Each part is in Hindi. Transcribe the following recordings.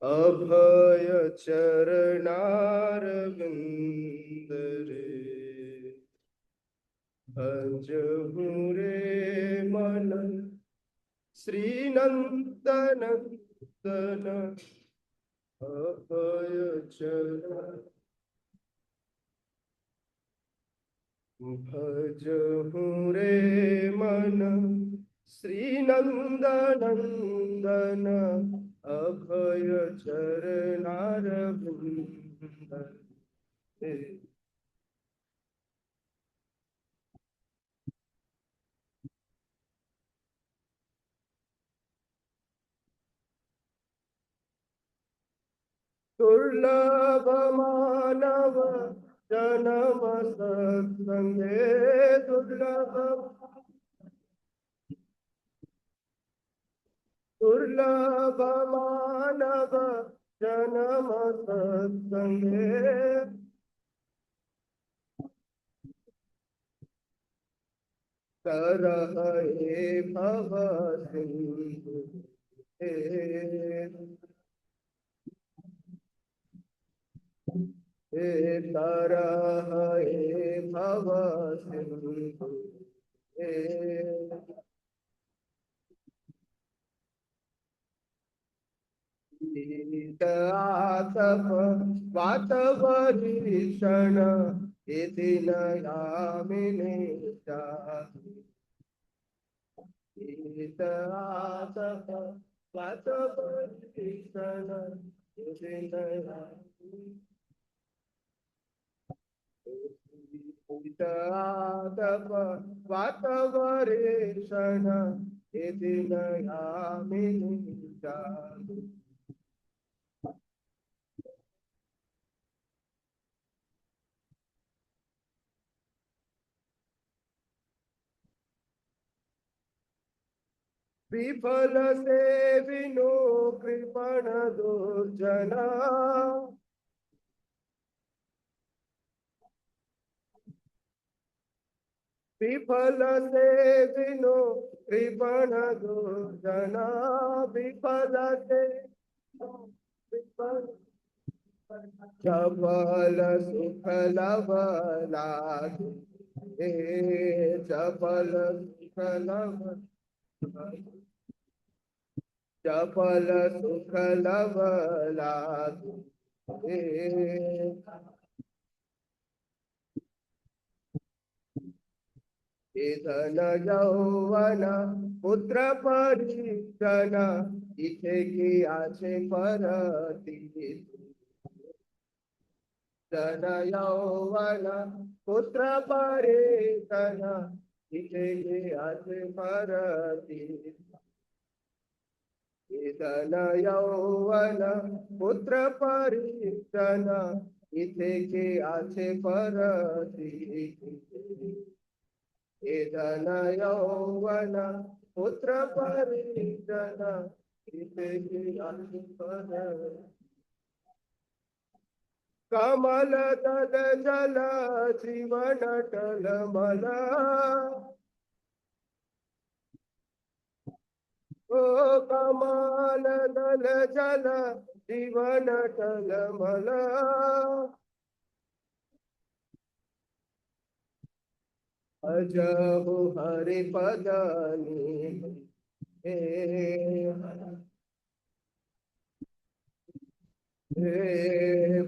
अभय चरणारविंद रे भजहु रे मन श्री नंदनंदन अभय चरण भजहु रे मन श्री नंदनंदन अभय चरणारविंद रे दुर्लभ मानव जन्म सत्संगे दुर्लभ मानव जन्म सत्संगे तरहे भव सिंधु हे तरहे भव सिंधु हे आतप वातवरीषण इति न यामिने आतप वातवरीषण इति न आतप वातवरीषण इति न यामिने विफल से विनो कृपण दुर्जना विफल से विनो कृपण दुर्जना विफल से चपल सुख लव लागे चपल सुख लव चपल सुख लव लागे धन यौवन पुत्र परिजन इथे की आचे परती धन यौवन पुत्र परिजन इथे की आचे परती धन यौवन पुत्र परिजन इथे की आचे परती धन यौवन पुत्र परिजन इथे की आचे परती कमल दल जल जीवन टलमल ओ कमल दल जल जीवन टलमल अजहु हरि पदनी हे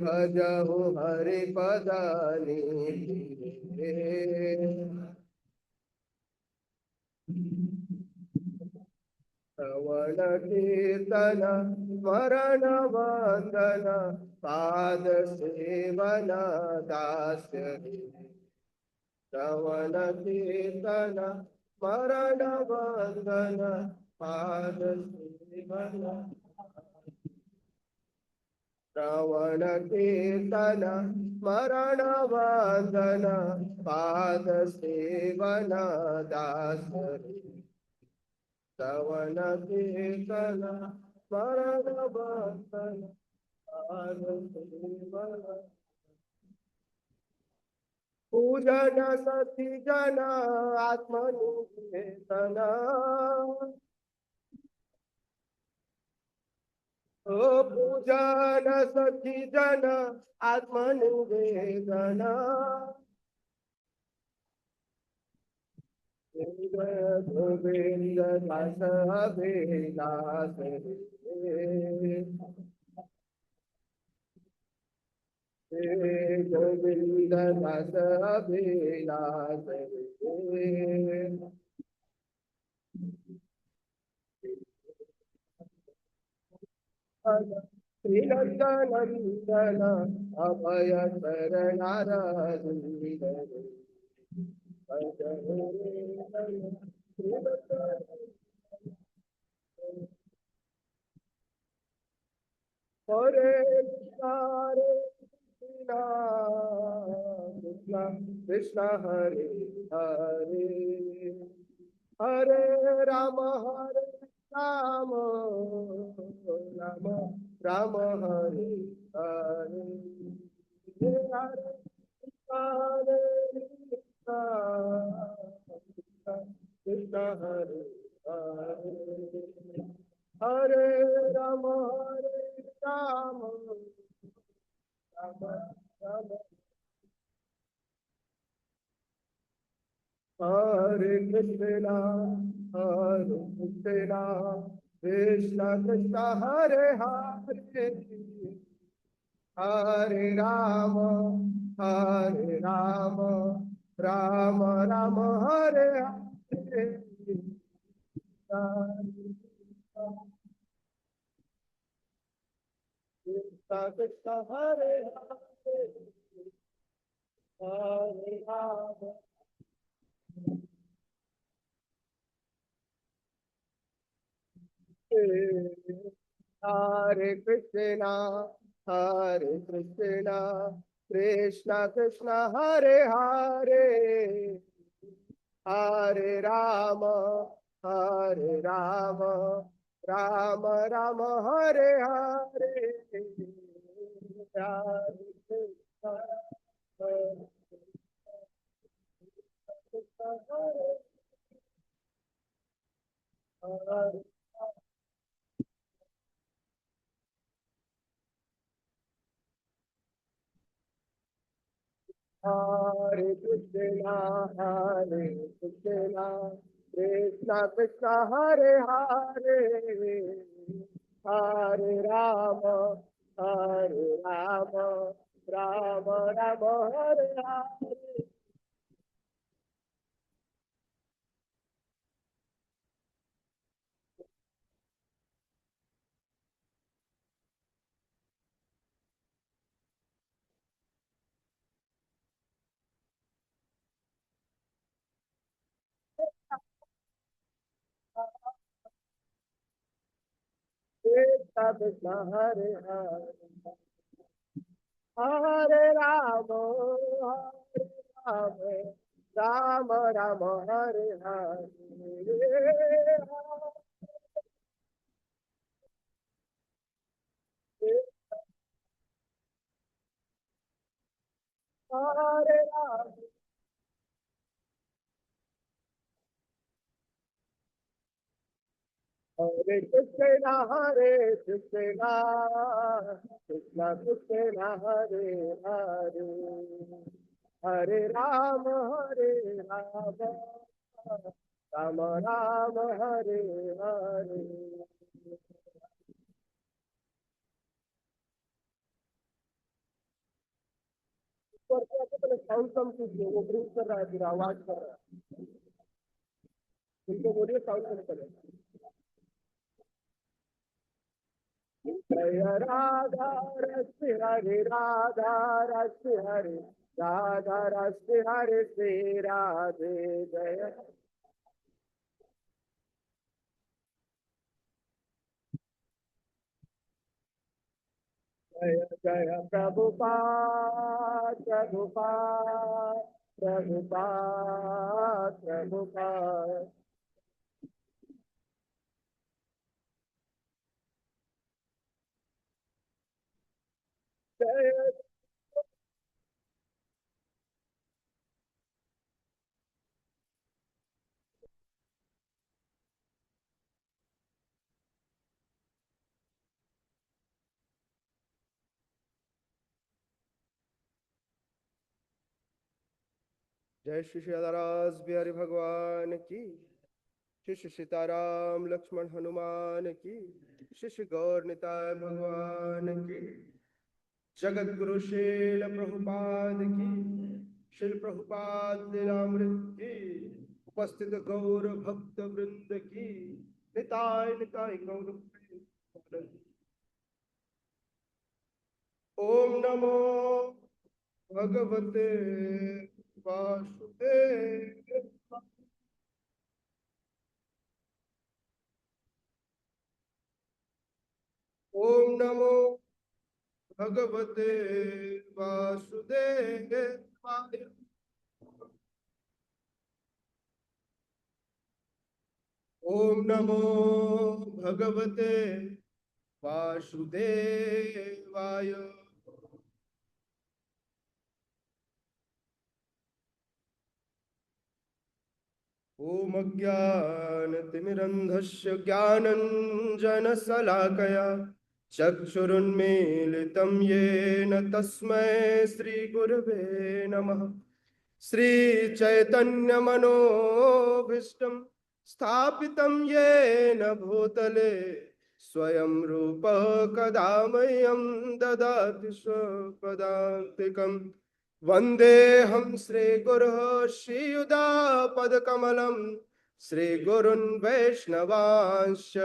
भजहु हरि पदनी श्रवण कीर्तन स्मरण वंदन पाद सेवन दास्य श्रवण कीर्तन स्मरण वंदन पाद सेवन श्रवण कीर्तन स्मरण वंदन पाद सेवन दास श्रवण कीर्तन स्मरण वंदन पाद सेवन पूजन सती जन आत्मनिकेतन ओ पूजन सखी जन आत्मनिवेदन गोविंद दास अभिलाष गोविंद दास अभिलाष श्रीनंदनंदन अभय शरणार हरे कृष्णा कृष्णा कृष्णा हरे हरे हरे राम राम राम हरे हरे हरे हरे कृष्णा कृष्णा हरे हरे हरे राम राम राम हरे कृष्णा कृष्ण कृष्ण हरे हरे हरे राम राम राम हरे हरे कृष्ण कृष्ण हरे हरे हरे राम हरे कृष्णा कृष्ण कृष्ण हरे हरे हरे राम राम राम हरे हरे हरे कृष्ण हरे हरे हरे कृष्णा कृष्ण कृष्ण हरे हरे हरे राम राम राम हरे हरे कृष्ण कृष्ण हरे हरे हरे राम राम राम हरे हरे हरे राम हरे कृष्णा कृष्ण कृष्ण हरे हरे हरे राम राम राम हरे हरे ऊपर से आके पहले साउंड कम कीजिए वो ब्रीथ कर रहा है फिर आवाज कर रहा है उनको बोलिए साउंड कम करें जय राधा रश्मि हरे राधा रश्मि हरे राधा रश्मि हरे श्री राधे जय जय जय प्रभुपाद जय जय श्री सीताराम बिहारी भगवान की, श्री श्री सीताराम लक्ष्मण हनुमान की, श्री श्री गौर निताय भगवान की, जगत गुरु शील प्रभुपाद की, शिल प्रभुपाद लीलामृत की, उपस्थित गौर भक्त वृंद की, निताय निताय गौर प्रेम। ओम नमो भगवते वासुदेव। ओम नमो भगवते वासुदेवाय। ओम नमो भगवते वासुदेवाय। ओम अज्ञानतिमिरन्धस्य ज्ञानञ्जनशलाकया चक्षुरुन्मीलितं येन तस्मै श्रीगुरवे नमः। श्रीचैतन्यमनोभीष्टं स्थापितं येन भूतले स्वयं रूप कदा मह्यं ददाति स्वपदान्तिकम्। वन्देऽहं श्रीगुरुः श्रीयुतापदकमलं श्रीगुरुन् वैष्णवांश्च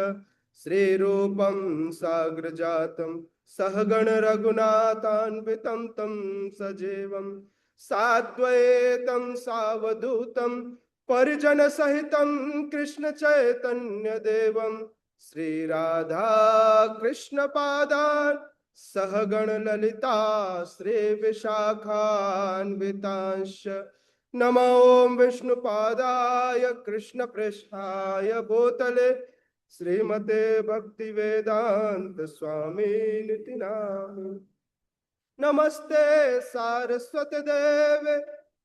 श्रीरूपं साग्रजातं सहगण रघुनाथान्वितं तं सजीवं साद्वैतं सावधूतं परिजनसहितं कृष्ण चैतन्य देवं श्रीराधा कृष्ण पादान् सहगण ललिता श्री विशाखान्वितांश नमो विष्णुपादाय कृष्ण पृष्ठाय भूतले श्रीमते भक्ति वेदांत स्वामी निति नामिने। नमस्ते सारस्वती देवे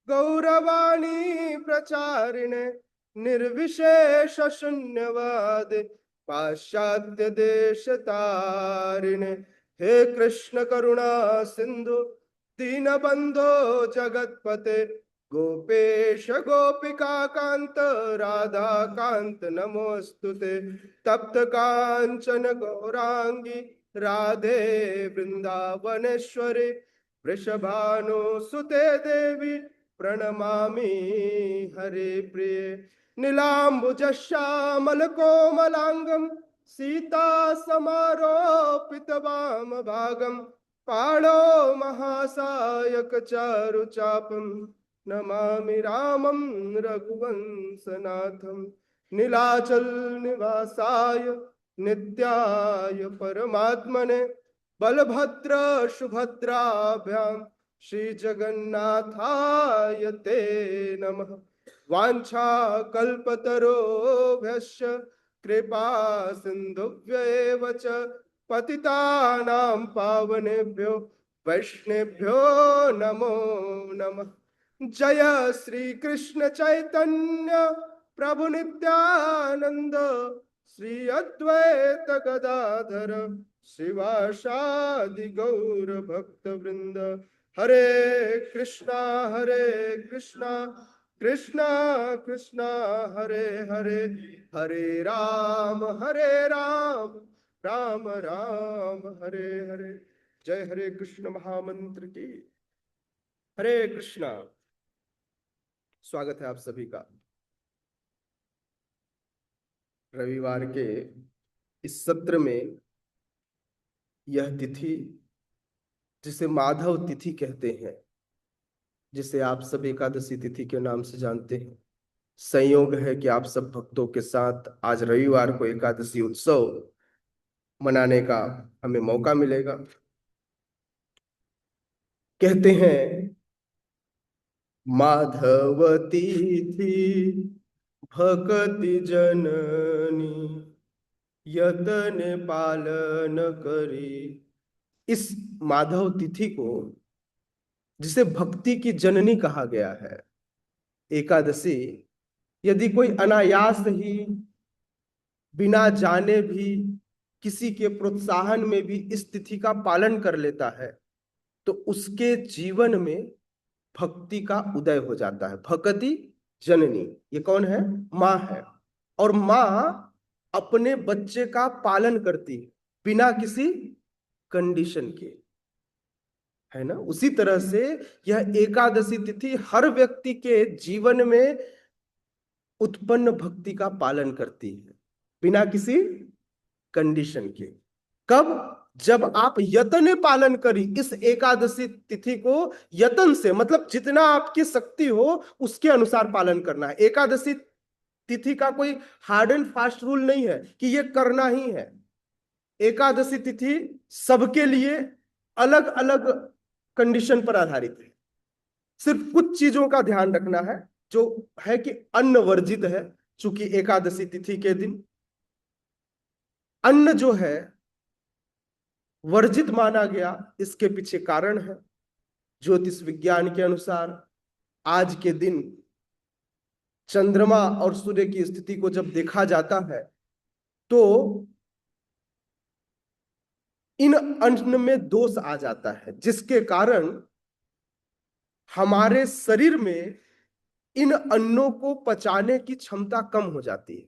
गौरवाणी प्रचारिणे निर्विशेष शून्यवादे पाश्चात्य देश तारिणे। हे कृष्ण करुणा सिंधु दीनबंधो जगतपते गोपेश गोपिका कांत राधा कांत नमोस्तुते। तप्त कांचन गौरांगी राधे वृंदावनेश्वरी वृषभानुसुते देवी प्रणमामि हरे प्रिय। नीलाम्बुजश्यामल कोमलांगं सीता समारोपित वाम भागं पाणौ महासायक चारुचापं नमामि रामं रघुवंशनाथं। नीलाचल निवासाय नित्याय परमात्मने बलभद्र सुभद्राभ्यां श्री जगन्नाथाय ते नमः। वाञ्छाकल्पतरुभ्यश्च कृपा सिन्धुभ्येव च पतितानां पावनेभ्यो वैष्णवेभ्यो नमो नमः। जय श्री कृष्ण चैतन्य प्रभु नित्यानंद श्री अद्वैत गदाधर शिवासादि गौर भक्त वृंद। हरे कृष्णा कृष्णा कृष्णा हरे हरे, हरे राम राम राम हरे हरे। जय हरे कृष्ण महामंत्र की। हरे कृष्णा। स्वागत है आप सभी का रविवार के इस सत्र में। यह तिथि जिसे माधव तिथि कहते हैं, जिसे आप सब एकादशी तिथि के नाम से जानते हैं, संयोग है कि आप सब भक्तों के साथ आज रविवार को एकादशी उत्सव मनाने का हमें मौका मिलेगा। कहते हैं माधव तिथि भक्ति जननी यतन पालन करी। इस माधव तिथि को, जिसे भक्ति की जननी कहा गया है, एकादशी, यदि कोई अनायास ही बिना जाने भी किसी के प्रोत्साहन में भी इस तिथि का पालन कर लेता है तो उसके जीवन में भक्ति का उदय हो जाता है। भक्ति जननी, ये कौन है? माँ है। और माँ अपने बच्चे का पालन करती है बिना किसी कंडीशन के, है ना। उसी तरह से यह एकादशी तिथि हर व्यक्ति के जीवन में उत्पन्न भक्ति का पालन करती है बिना किसी कंडीशन के। कब? जब आप यतन पालन करी इस एकादशी तिथि को, यतन से मतलब जितना आपकी शक्ति हो उसके अनुसार पालन करना है। एकादशी तिथि का कोई हार्ड एंड फास्ट रूल नहीं है कि ये करना ही है। एकादशी तिथि सबके लिए अलग अलग कंडीशन पर आधारित है। सिर्फ कुछ चीजों का ध्यान रखना है, जो है कि अन्न वर्जित है। चूंकि एकादशी तिथि के दिन अन्न जो है वर्जित माना गया, इसके पीछे कारण है। ज्योतिष विज्ञान के अनुसार आज के दिन चंद्रमा और सूर्य की स्थिति को जब देखा जाता है तो इन अन्न में दोष आ जाता है, जिसके कारण हमारे शरीर में इन अन्नों को पचाने की क्षमता कम हो जाती है।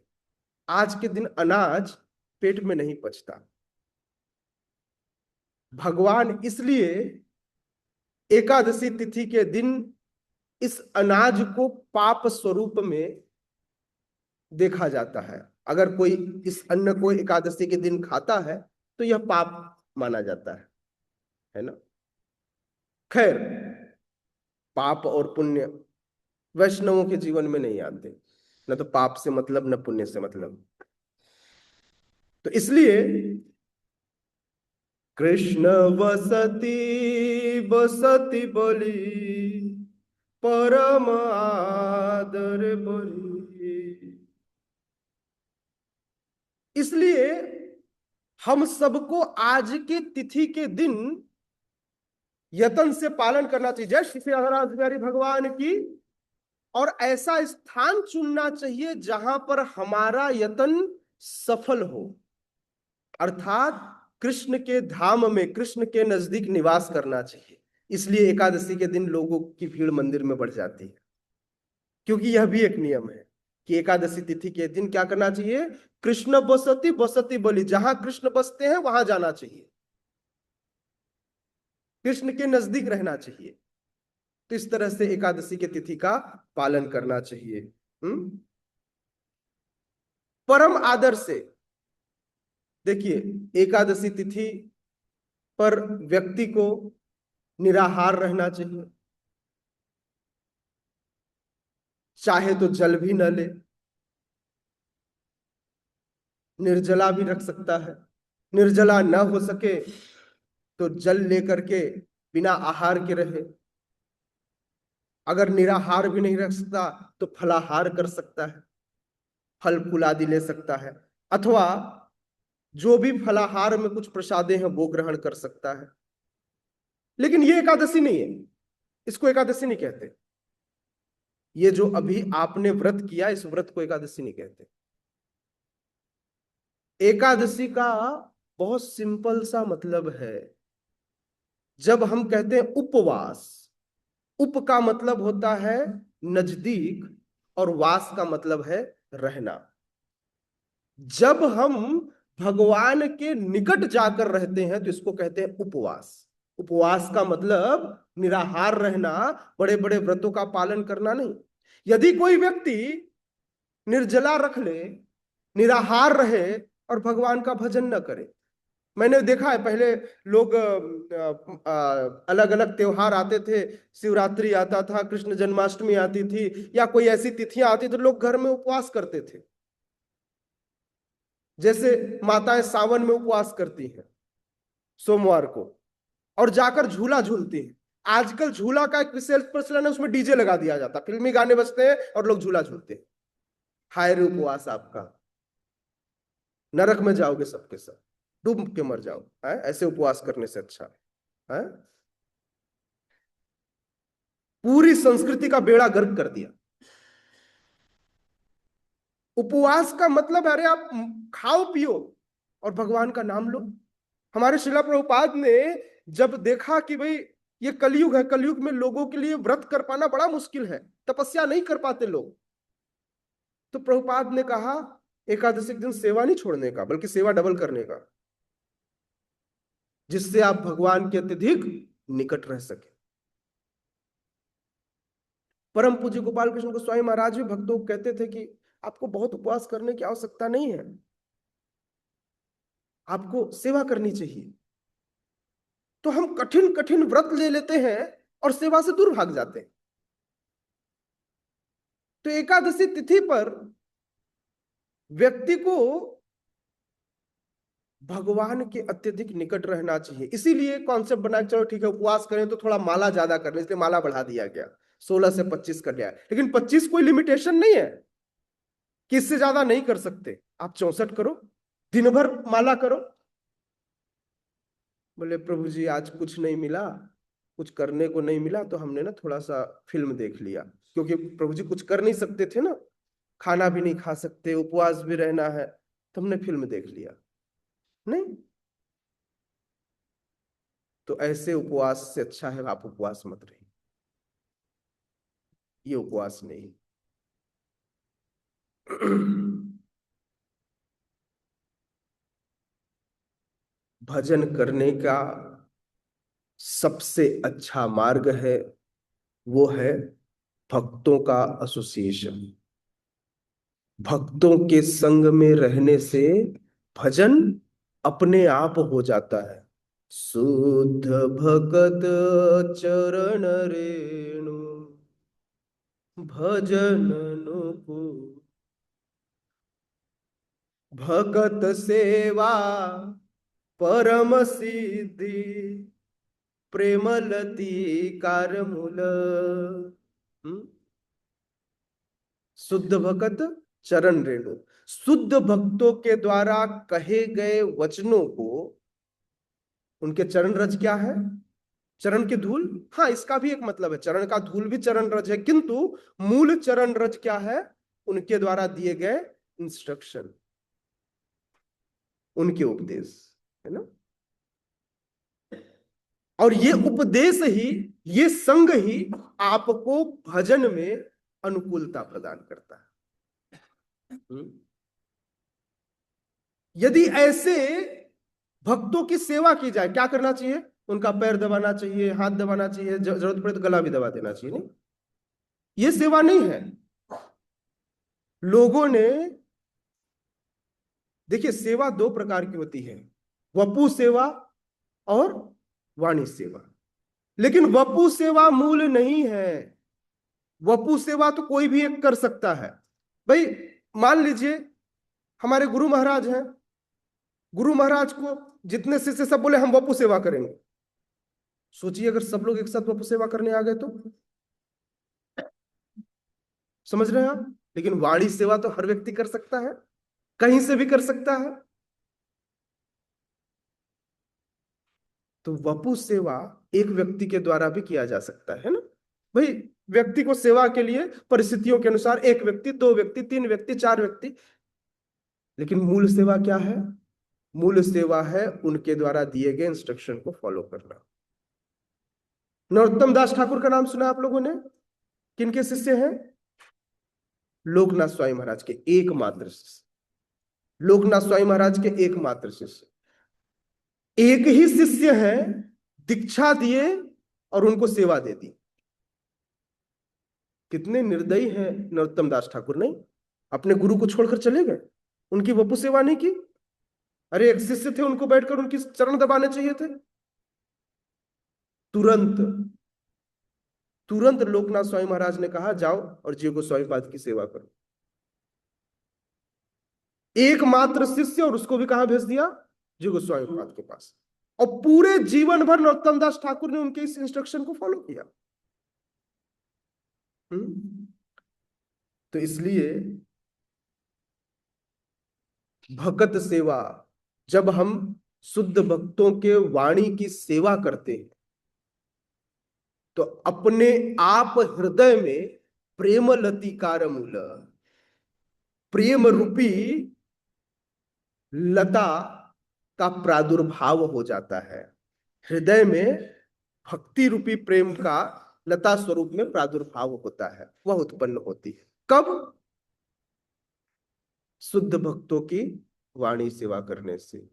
आज के दिन अनाज पेट में नहीं पचता। भगवान इसलिए एकादशी तिथि के दिन इस अनाज को पाप स्वरूप में देखा जाता है। अगर कोई इस अन्न को एकादशी के दिन खाता है तो यह पाप माना जाता है ना। खैर, पाप और पुण्य वैष्णवों के जीवन में नहीं आते, न तो पाप से मतलब न पुण्य से मतलब। तो इसलिए कृष्ण वसति बसति बलि परम आदर बलि। इसलिए हम सबको आज की तिथि के दिन यतन से पालन करना चाहिए। जय श्री राधे बिहारी भगवान की। और ऐसा स्थान चुनना चाहिए जहां पर हमारा यतन सफल हो, अर्थात कृष्ण के धाम में, कृष्ण के नजदीक निवास करना चाहिए। इसलिए एकादशी के दिन लोगों की भीड़ मंदिर में बढ़ जाती है, क्योंकि यह भी एक नियम है कि एकादशी तिथि के दिन क्या करना चाहिए? कृष्ण बसति बसति बलि, जहां कृष्ण बसते हैं वहां जाना चाहिए, कृष्ण के नजदीक रहना चाहिए। तो इस तरह से एकादशी के तिथि का पालन करना चाहिए। परम आदर से देखिए, एकादशी तिथि पर व्यक्ति को निराहार रहना चाहिए, चाहे तो जल भी न ले, निर्जला भी रख सकता है। निर्जला न हो सके तो जल लेकर के बिना आहार के रहे। अगर निराहार भी नहीं रख सकता तो फलाहार कर सकता है, फल फूल आदि ले सकता है, अथवा जो भी फलाहार में कुछ प्रसादे हैं वो ग्रहण कर सकता है। लेकिन ये एकादशी नहीं है, इसको एकादशी नहीं कहते। ये जो अभी आपने व्रत किया, इस व्रत को एकादशी नहीं कहते। एकादशी का बहुत सिंपल सा मतलब है। जब हम कहते हैं उपवास, उप का मतलब होता है नजदीक और वास का मतलब है रहना। जब हम भगवान के निकट जाकर रहते हैं तो इसको कहते हैं उपवास। उपवास का मतलब निराहार रहना, बड़े बड़े व्रतों का पालन करना नहीं। यदि कोई व्यक्ति निर्जला रख ले, निराहार रहे और भगवान का भजन न करे, मैंने देखा है पहले लोग अलग अलग त्योहार आते थे, शिवरात्रि आता था, कृष्ण जन्माष्टमी आती थी, या कोई ऐसी तिथियां आती तो लोग घर में उपवास करते थे। जैसे माताएं सावन में उपवास करती हैं सोमवार को, और जाकर झूला झूलती हैं। आजकल झूला का एक विशेष प्रचलन है, उसमें डीजे लगा दिया जाता, फिल्मी गाने बजते हैं और लोग झूला झूलते हैं। हाय रे उपवास आपका, नरक में जाओगे सबके सब, डूब के मर जाओ है? ऐसे उपवास करने से अच्छा है। पूरी संस्कृति का बेड़ा गर्क कर दिया। उपवास का मतलब अरे आप खाओ पियो और भगवान का नाम लो। हमारे श्रीला प्रभुपाद ने जब देखा कि भाई ये कलयुग है, कलयुग में लोगों के लिए व्रत कर पाना बड़ा मुश्किल है, तपस्या नहीं कर पाते लोग। तो प्रभुपाद ने कहा एकादशी के दिन सेवा नहीं छोड़ने का, बल्कि सेवा डबल करने का, जिससे आप भगवान के अत्यधिक निकट रह सके। परम पूज्य गोपाल कृष्ण गोस्वामी महाराज भी भक्तों को कहते थे कि आपको बहुत उपवास करने की आवश्यकता नहीं है, आपको सेवा करनी चाहिए। तो हम कठिन कठिन व्रत ले लेते हैं और सेवा से दूर भाग जाते हैं। तो एकादशी तिथि पर व्यक्ति को भगवान के अत्यधिक निकट रहना चाहिए। इसीलिए कॉन्सेप्ट बना, चलो ठीक है उपवास करें तो थोड़ा माला ज्यादा कर लें, इसलिए माला बढ़ा दिया गया, 16 से 25 कर दिया। लेकिन 25 कोई लिमिटेशन नहीं है कि इससे ज्यादा नहीं कर सकते, आप 64 करो, दिन भर माला करो। बोले प्रभु जी आज कुछ नहीं मिला, कुछ करने को नहीं मिला, तो हमने ना थोड़ा सा फिल्म देख लिया, क्योंकि प्रभु जी कुछ कर नहीं सकते थे ना, खाना भी नहीं खा सकते, उपवास भी रहना है, तो हमने फिल्म देख लिया। नहीं, तो ऐसे उपवास से अच्छा है आप उपवास मत रहिए, ये उपवास नहीं। भजन करने का सबसे अच्छा मार्ग है, वो है भक्तों का एसोसिएशन। भक्तों के संग में रहने से भजन अपने आप हो जाता है। शुद्ध भगत चरण रेणु भजन नुपुर, भगत सेवा परम सिद्धि, प्रेमलती कार मूल। शुद्ध भगत चरण रेणु, शुद्ध भक्तों के द्वारा कहे गए वचनों को, उनके चरण रज क्या है, चरण की धूल। हाँ, इसका भी एक मतलब है, चरण का धूल भी चरण रज है, किंतु मूल चरण रज क्या है, उनके द्वारा दिए गए इंस्ट्रक्शन, उनके उपदेश, है ना। और ये उपदेश ही, ये संग ही आपको भजन में अनुकूलता प्रदान करता है। यदि ऐसे भक्तों की सेवा की जाए, क्या करना चाहिए, उनका पैर दबाना चाहिए, हाथ दबाना चाहिए, जरूरत पड़े तो गला भी दबा देना चाहिए, नहीं, ये सेवा नहीं है। लोगों ने, देखिए सेवा दो प्रकार की होती है, वपु सेवा और वाणी सेवा। लेकिन वपु सेवा मूल नहीं है, वपु सेवा तो कोई भी एक कर सकता है। भाई मान लीजिए हमारे गुरु महाराज हैं, गुरु महाराज को जितने शिष्य सब बोले हम वपु सेवा करेंगे। सोचिए अगर सब लोग एक साथ वपु सेवा करने आ गए तो, समझ रहे हैं आप। लेकिन वाणी सेवा तो हर व्यक्ति कर सकता है, कहीं से भी कर सकता है। तो वपु सेवा एक व्यक्ति के द्वारा भी किया जा सकता है ना। भाई व्यक्ति को सेवा के लिए परिस्थितियों के अनुसार एक व्यक्ति, दो व्यक्ति, तीन व्यक्ति, चार व्यक्ति, लेकिन मूल सेवा क्या है, मूल सेवा है उनके द्वारा दिए गए इंस्ट्रक्शन को फॉलो करना। नरोत्तम दास ठाकुर का नाम सुना आप लोगों ने, किनके शिष्य हैं, लोकनाथ स्वामी महाराज के एकमात्र शिष्य, लोकनाथ स्वामी महाराज के एकमात्र शिष्य। एक ही शिष्य है, दीक्षा दिए और उनको सेवा दे दी। कितने निर्दयी हैं नरोत्तम दास ठाकुर, नहीं, अपने गुरु को छोड़कर चले गए, उनकी वपु सेवा नहीं की। अरे एक शिष्य थे, उनको बैठकर उनकी चरण दबाने चाहिए थे। तुरंत तुरंत लोकनाथ स्वामी महाराज ने कहा जाओ और जीव गोस्वामी पाद की सेवा करो। एकमात्र शिष्य, और उसको भी कहां भेज दिया, जीव गोस्वामी पाद के पास। और पूरे जीवन भर नरोत्तम दास ठाकुर ने उनके इस इंस्ट्रक्शन को फॉलो किया। तो इसलिए भगत सेवा, जब हम शुद्ध भक्तों के वाणी की सेवा करते हैं तो अपने आप हृदय में प्रेम लतिकार मूल, प्रेम रूपी लता का प्रादुर्भाव हो जाता है हृदय में। भक्ति रूपी प्रेम का लता स्वरूप में प्रादुर्भाव होता है, वह उत्पन्न होती है। कब? शुद्ध भक्तों की वाणी सेवा करने से।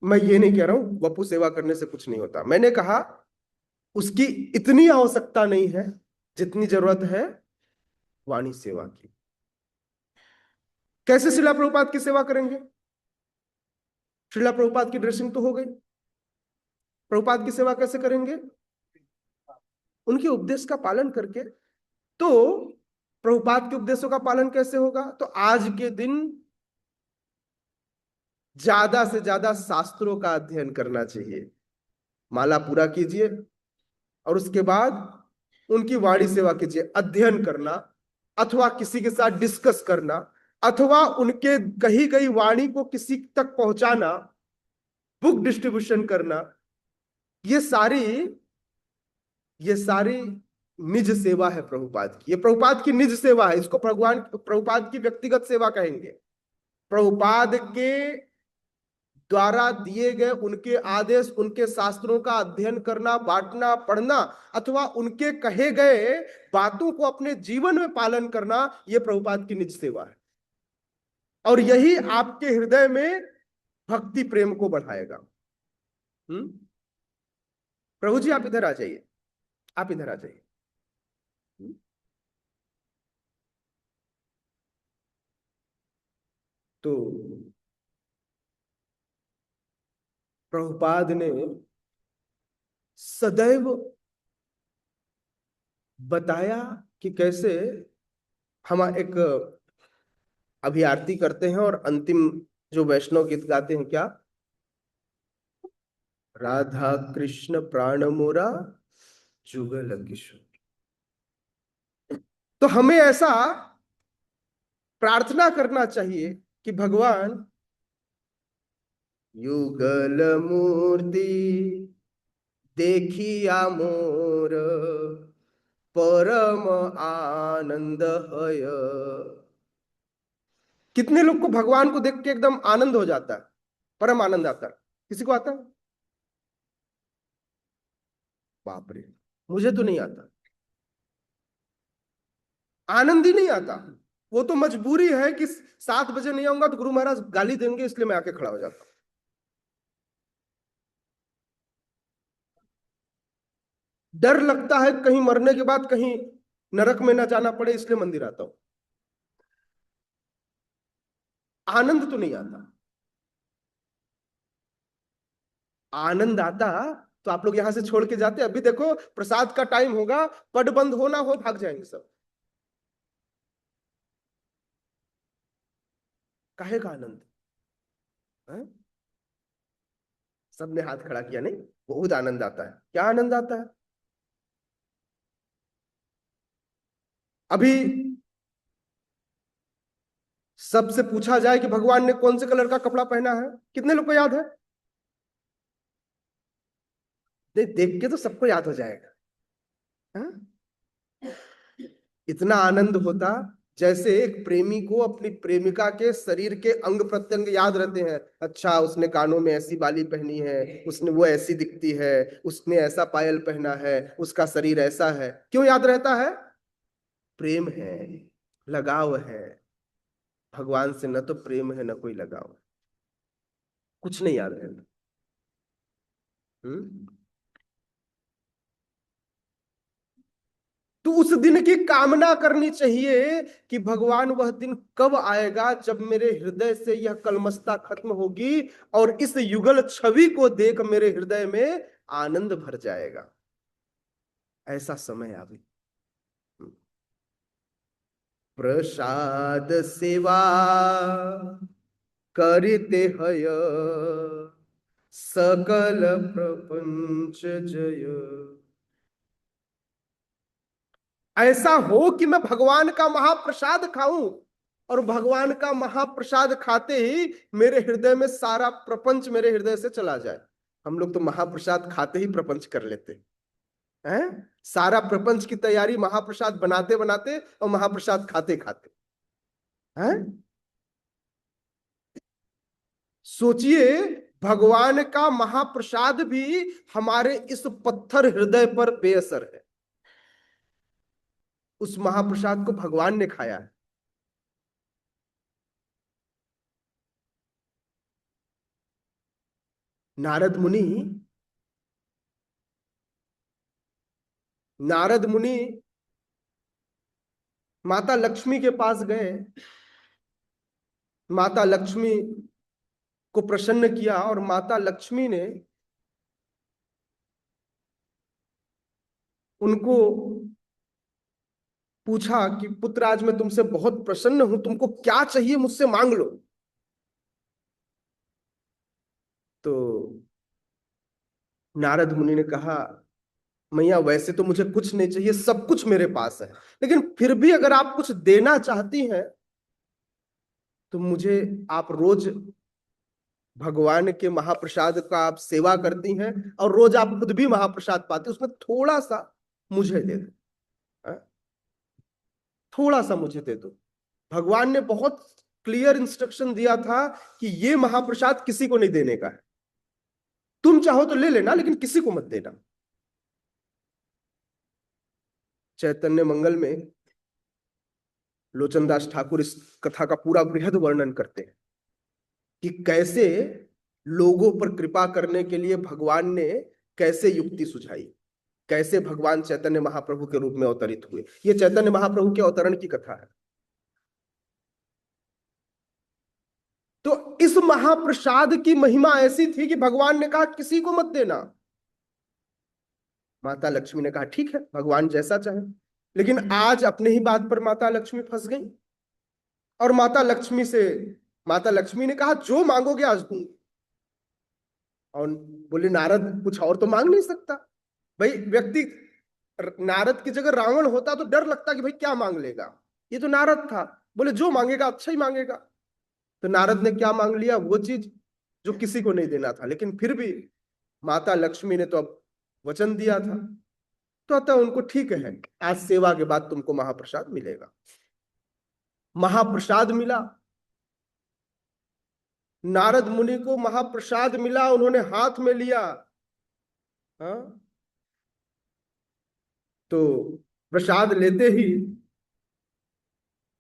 मैं ये नहीं कह रहा हूं वपु सेवा करने से कुछ नहीं होता, मैंने कहा उसकी इतनी आवश्यकता नहीं है जितनी जरूरत है वाणी सेवा की। कैसे श्रीला प्रभुपाद की सेवा करेंगे? श्रीला प्रभुपाद की ड्रेसिंग तो हो गई, प्रभुपाद की सेवा कैसे करेंगे? उनके उपदेश का पालन करके। तो प्रभुपाद के उपदेशों का पालन कैसे होगा? तो आज के दिन ज्यादा से ज्यादा शास्त्रों का अध्ययन करना चाहिए, माला पूरा कीजिए और उसके बाद उनकी वाणी सेवा कीजिए। अध्ययन करना अथवा किसी के साथ डिस्कस करना अथवा उनके कही गई वाणी को किसी तक पहुंचाना, बुक डिस्ट्रीब्यूशन करना, ये सारी ये सारी निज सेवा है प्रभुपाद की। ये प्रभुपाद की निज सेवा है, इसको भगवान प्रभुपाद की व्यक्तिगत सेवा कहेंगे। प्रभुपाद के द्वारा दिए गए उनके आदेश, उनके शास्त्रों का अध्ययन करना, बांटना, पढ़ना अथवा उनके कहे गए बातों को अपने जीवन में पालन करना, यह प्रभुपाद की निज सेवा है। और यही आपके हृदय में भक्ति प्रेम को बढ़ाएगा। प्रभु जी आप इधर आ जाइए, आप इधर आ जाइए। तो प्रभुपाद ने सदैव बताया कि कैसे हम एक अभी आरती करते हैं और अंतिम जो वैष्णव गीत गाते हैं, क्या? राधा कृष्ण प्राण मोरा जुगल किशोर। तो हमें ऐसा प्रार्थना करना चाहिए कि भगवान युगल मूर्ति देखिया मोर परम आनंद है। कितने लोग को भगवान को देख के एकदम आनंद हो जाता है, परम आनंद आता है? किसी को आता है? बाप रे, मुझे तो नहीं आता, आनंद ही नहीं आता। वो तो मजबूरी है कि 7 बजे नहीं आऊंगा तो गुरु महाराज गाली देंगे, इसलिए मैं आके खड़ा हो जाता हूं। डर लगता है कहीं मरने के बाद कहीं नरक में ना जाना पड़े, इसलिए मंदिर आता हूं। आनंद तो नहीं आता। आनंद आता तो आप लोग यहां से छोड़ के जाते। अभी देखो प्रसाद का टाइम होगा, पट बंद हो ना हो भाग जाएंगे सब। काहे का आनंद है? सबने हाथ खड़ा किया। नहीं, बहुत आनंद आता है। क्या आनंद आता है? अभी सबसे पूछा जाए कि भगवान ने कौन से कलर का कपड़ा पहना है, कितने लोग को याद है? देख के तो सबको याद हो जाएगा। हाँ? इतना आनंद होता जैसे एक प्रेमी को अपनी प्रेमिका के शरीर के अंग प्रत्यंग याद रहते हैं। अच्छा, उसने कानों में ऐसी बाली पहनी है, उसने वो ऐसी दिखती है, उसने ऐसा पायल पहना है, उसका शरीर ऐसा है। क्यों याद रहता है? प्रेम है, लगाव है। भगवान से न तो प्रेम है न कोई लगाव, कुछ नहीं याद रहता। हम्म। तो उस दिन की कामना करनी चाहिए कि भगवान वह दिन कब आएगा जब मेरे हृदय से यह कलमशता खत्म होगी और इस युगल छवि को देख मेरे हृदय में आनंद भर जाएगा। ऐसा समय आवे। प्रसाद सेवा करते हय सकल प्रपंच जय। ऐसा हो कि मैं भगवान का महाप्रसाद खाऊं और भगवान का महाप्रसाद खाते ही मेरे हृदय में सारा प्रपंच मेरे हृदय से चला जाए। हम लोग तो महाप्रसाद खाते ही प्रपंच कर लेते हैं। सारा प्रपंच की तैयारी महाप्रसाद बनाते बनाते और महाप्रसाद खाते खाते हैं। सोचिए भगवान का महाप्रसाद भी हमारे इस पत्थर हृदय पर बेअसर है। उस महाप्रसाद को भगवान ने खाया है। नारद मुनि नारद मुनि माता लक्ष्मी के पास गए, माता लक्ष्मी को प्रसन्न किया, और माता लक्ष्मी ने उनको पूछा कि पुत्र, आज मैं तुमसे बहुत प्रसन्न हूं, तुमको क्या चाहिए मुझसे मांग लो। तो नारद मुनि ने कहा, मैया वैसे तो मुझे कुछ नहीं चाहिए, सब कुछ मेरे पास है, लेकिन फिर भी अगर आप कुछ देना चाहती हैं तो मुझे, आप रोज भगवान के महाप्रसाद का आप सेवा करती हैं और रोज आप खुद भी महाप्रसाद पाते, उसमें थोड़ा सा मुझे दे दो। हाँ? थोड़ा सा मुझे दे दो। भगवान ने बहुत क्लियर इंस्ट्रक्शन दिया था कि ये महाप्रसाद किसी को नहीं देने का है। तुम चाहो तो ले लेना, लेकिन किसी को मत देना। चैतन्य मंगल में लोचनदास ठाकुर इस कथा का पूरा बृहद वर्णन करते हैं कि कैसे लोगों पर कृपा करने के लिए भगवान ने कैसे युक्ति सुझाई, कैसे भगवान चैतन्य महाप्रभु के रूप में अवतरित हुए। ये चैतन्य महाप्रभु के अवतरण की कथा है। तो इस महाप्रसाद की महिमा ऐसी थी कि भगवान ने कहा किसी को मत देना। माता लक्ष्मी ने कहा ठीक है, भगवान जैसा चाहे। लेकिन आज अपने ही बात पर माता लक्ष्मी फंस गई, और माता लक्ष्मी ने कहा जो मांगोगे आज दूंगी। और बोले नारद कुछ और तो मांग नहीं सकता। भाई व्यक्ति, नारद की जगह रावण होता तो डर लगता कि भाई क्या मांग लेगा। ये तो नारद था, बोले जो मांगेगा अच्छा ही मांगेगा। तो नारद ने क्या मांग लिया, वो चीज जो किसी को नहीं देना था, लेकिन फिर भी माता लक्ष्मी ने तो अब वचन दिया था। तो अतः उनको ठीक है, आज सेवा के बाद तुमको महाप्रसाद मिलेगा। महाप्रसाद मिला, नारद मुनि को महाप्रसाद मिला, उन्होंने हाथ में लिया। हाँ, तो प्रसाद लेते ही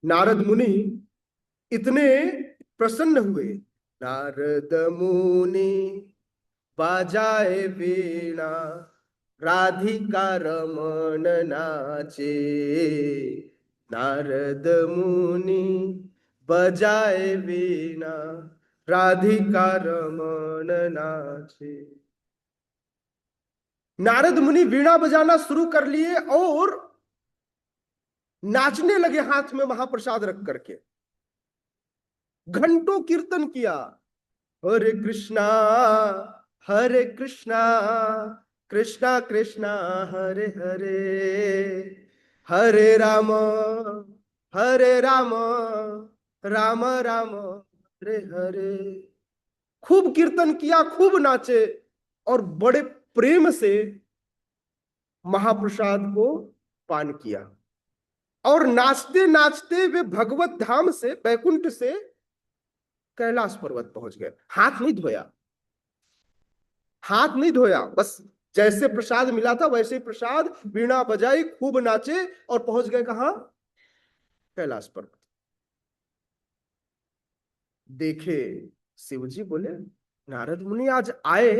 नारद मुनि इतने प्रसन्न हुए। नारद मुनि बाजाए वीणा, राधिका रमन नाचे। नारद मुनि बजाए वीणा, राधिका रमन नाचे। नारद मुनि वीणा बजाना शुरू कर लिए और नाचने लगे, हाथ में महाप्रसाद रख करके। घंटों कीर्तन किया, हरे कृष्णा हरे कृष्णा, कृष्णा कृष्णा हरे हरे, हरे राम राम राम हरे हरे। खूब कीर्तन किया, खूब नाचे, और बड़े प्रेम से महाप्रसाद को पान किया। और नाचते नाचते वे भगवत धाम से, बैकुंठ से कैलाश पर्वत पहुंच गए। हाथ नहीं धोया, हाथ नहीं धोया, बस जैसे प्रसाद मिला था वैसे ही प्रसाद, वीणा बजाई, खूब नाचे, और पहुंच गए कहां, कैलाश पर्वत। देखे शिव जी, बोले नारद मुनि आज आए,